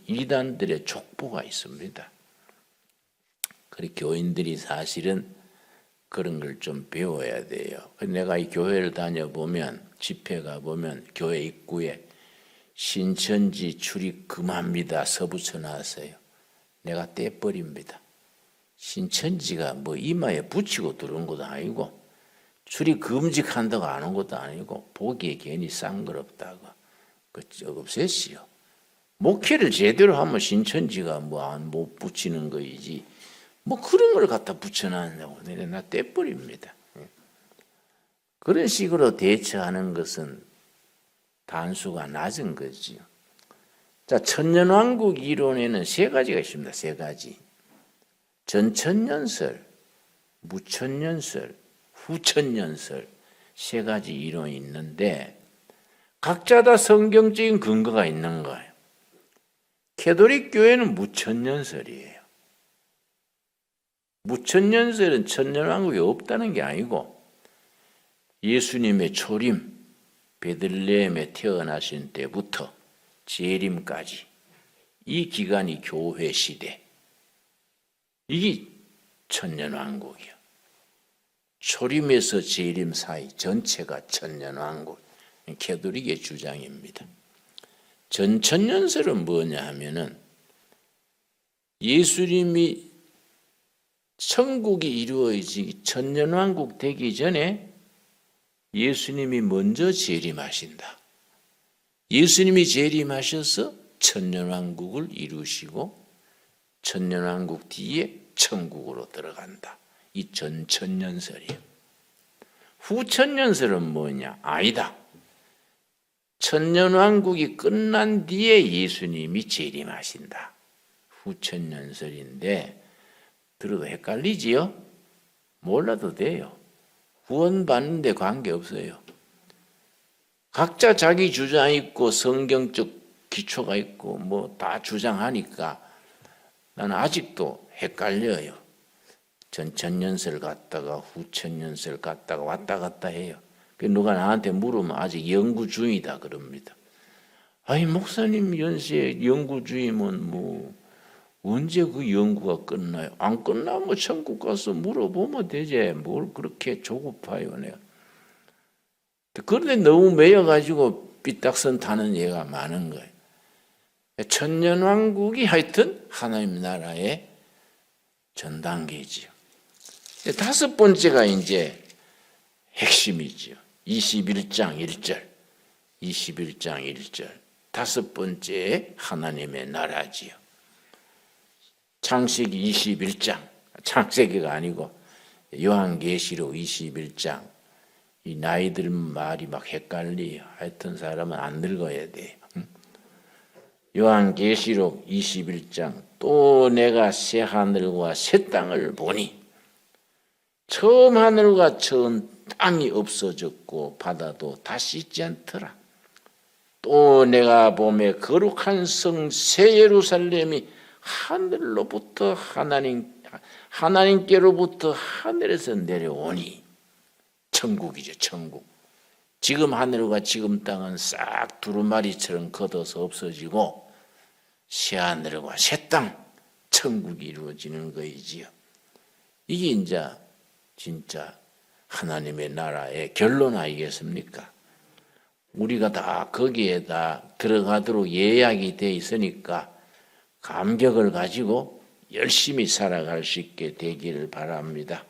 이단들의 족보가 있습니다. 그리고 교인들이 사실은 그런 걸 좀 배워야 돼요. 내가 이 교회를 다녀보면 집회 가보면 교회 입구에 신천지 출입 금합니다 서붙여놨어요. 내가 떼버립니다. 신천지가 뭐 이마에 붙이고 들어온 것도 아니고 출입 금지한다고 안 온 것도 아니고 보기에 괜히 쌍그럽다고 없애시오. 목회를 제대로 하면 신천지가 못 붙이는 거이지 뭐 그런 걸 갖다 붙여놨냐고 나 떼버립니다. 그런 식으로 대처하는 것은 단수가 낮은 거지요. 자, 천년왕국 이론에는 세 가지가 있습니다. 세 가지. 전천년설, 무천년설, 후천년설 세 가지 이론이 있는데 각자 다 성경적인 근거가 있는 거예요. 캐톨릭 교회는 무천년설이에요. 무천년설은 천년왕국이 없다는 게 아니고 예수님의 초림, 베들레헴에 태어나신 때부터 재림까지 이 기간이 교회 시대, 이게 천년왕국이야. 초림에서 재림 사이 전체가 천년왕국, 캐톨릭의 주장입니다. 전천년설은 뭐냐 하면은 예수님이 천국이 이루어지기 천년왕국 되기 전에 예수님이 먼저 재림하신다. 예수님이 재림하셔서 천년왕국을 이루시고 천년왕국 뒤에 천국으로 들어간다. 이 전천년설이에요. 후천년설은 뭐냐? 아니다. 천년왕국이 끝난 뒤에 예수님이 재림하신다. 후천년설인데 들어도 헷갈리지요? 몰라도 돼요. 구원받는데 관계없어요. 각자 자기 주장 있고 성경적 기초가 있고 뭐 다 주장하니까 나는 아직도 헷갈려요. 전천년설 갔다가 후천년설 갔다가 왔다 갔다 해요. 누가 나한테 물으면 아직 연구 중이다 그럽니다. 아니 목사님 연세에 연구 중이면 뭐 언제 그 연구가 끝나요? 안 끝나면 천국 가서 물어보면 되지. 뭘 그렇게 조급해요 내가. 그런데 너무 매여가지고 삐딱선 타는 예가 많은 거예요. 천년왕국이 하여튼 하나님 나라의 전 단계지요. 다섯 번째가 이제 핵심이지요. 21장 1절. 21장 1절. 다섯 번째 하나님의 나라지요. 창세기 21장. 창세기가 아니고 요한계시록 21장. 이 나이 들면 말이 막 헷갈려요. 하여튼 사람은 안 늙어야 돼요. 요한계시록 21장. 또 내가 새 하늘과 새 땅을 보니 처음 하늘과 처음 땅이 없어졌고 바다도 다시 있지 않더라. 또 내가 보매 거룩한 성 새 예루살렘이 하늘로부터 하나님께로부터 하늘에서 내려오니 천국이죠. 천국. 지금 하늘과 지금 땅은 싹 두루마리처럼 걷어서 없어지고 새 하늘과 새 땅 천국이 이루어지는 거이지요. 이게 이제 진짜 하나님의 나라의 결론 아니겠습니까? 우리가 다 거기에다 들어가도록 예약이 돼 있으니까 감격을 가지고 열심히 살아갈 수 있게 되기를 바랍니다.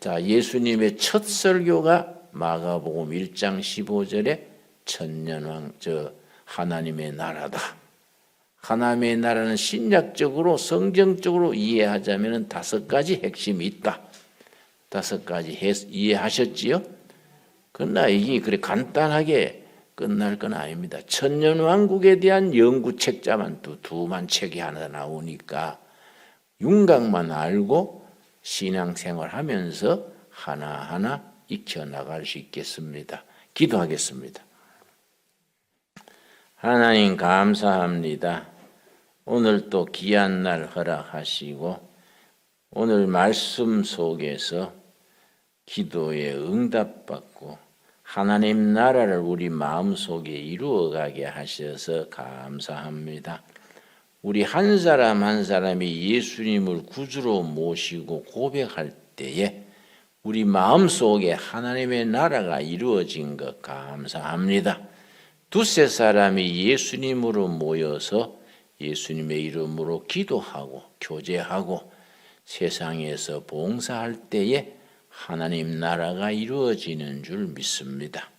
자, 예수님의 첫 설교가 마가복음 1장 15절에 하나님의 나라다. 하나님의 나라는 신약적으로 성경적으로 이해하자면 다섯 가지 핵심이 있다. 다섯 가지 이해하셨지요? 그러나 이게 그래 간단하게 끝날 건 아닙니다. 천년왕국에 대한 연구책자만 두만 책이 하나 나오니까 윤곽만 알고 신앙생활하면서 하나하나 익혀나갈 수 있겠습니다. 기도하겠습니다. 하나님 감사합니다. 오늘 또 귀한 날 허락하시고 오늘 말씀 속에서 기도에 응답받고 하나님 나라를 우리 마음속에 이루어가게 하셔서 감사합니다. 우리 한 사람 한 사람이 예수님을 구주로 모시고 고백할 때에 우리 마음속에 하나님의 나라가 이루어진 것 감사합니다. 두세 사람이 예수님으로 모여서 예수님의 이름으로 기도하고 교제하고 세상에서 봉사할 때에 하나님 나라가 이루어지는 줄 믿습니다.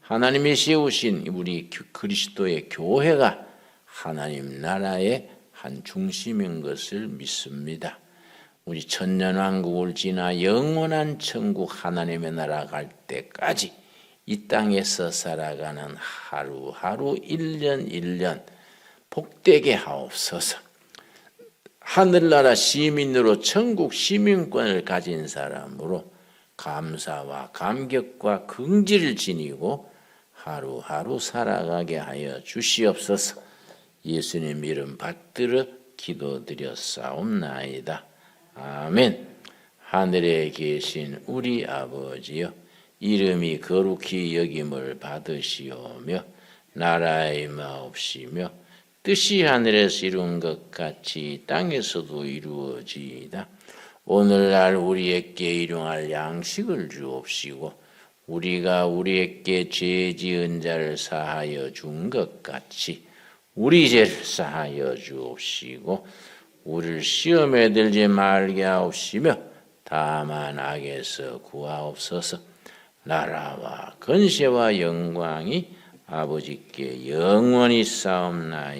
하나님이 세우신 우리 그리스도의 교회가 하나님 나라의 한 중심인 것을 믿습니다. 우리 천년왕국을 지나 영원한 천국 하나님의 나라 갈 때까지 이 땅에서 살아가는 하루하루 1년 1년 복되게 하옵소서. 하늘나라 시민으로 천국 시민권을 가진 사람으로 감사와 감격과 긍지를 지니고 하루하루 살아가게 하여 주시옵소서. 예수님 이름 받들어 기도드렸사옵나이다. 아멘. 하늘에 계신 우리 아버지여, 이름이 거룩히 여김을 받으시오며 나라의 마옵시며 뜻이 하늘에서 이룬 것 같이 땅에서도 이루어지이다. 오늘날 우리에게 일용할 양식을 주옵시고 우리가 우리에게 죄 지은 자를 사하여 준 것 같이 우리 죄를 사하여 주옵시고 우리를 시험에 들지 말게 하옵시며 다만 악에서 구하옵소서. 나라와 권세와 영광이 아버지께 영원히 싸움나이다.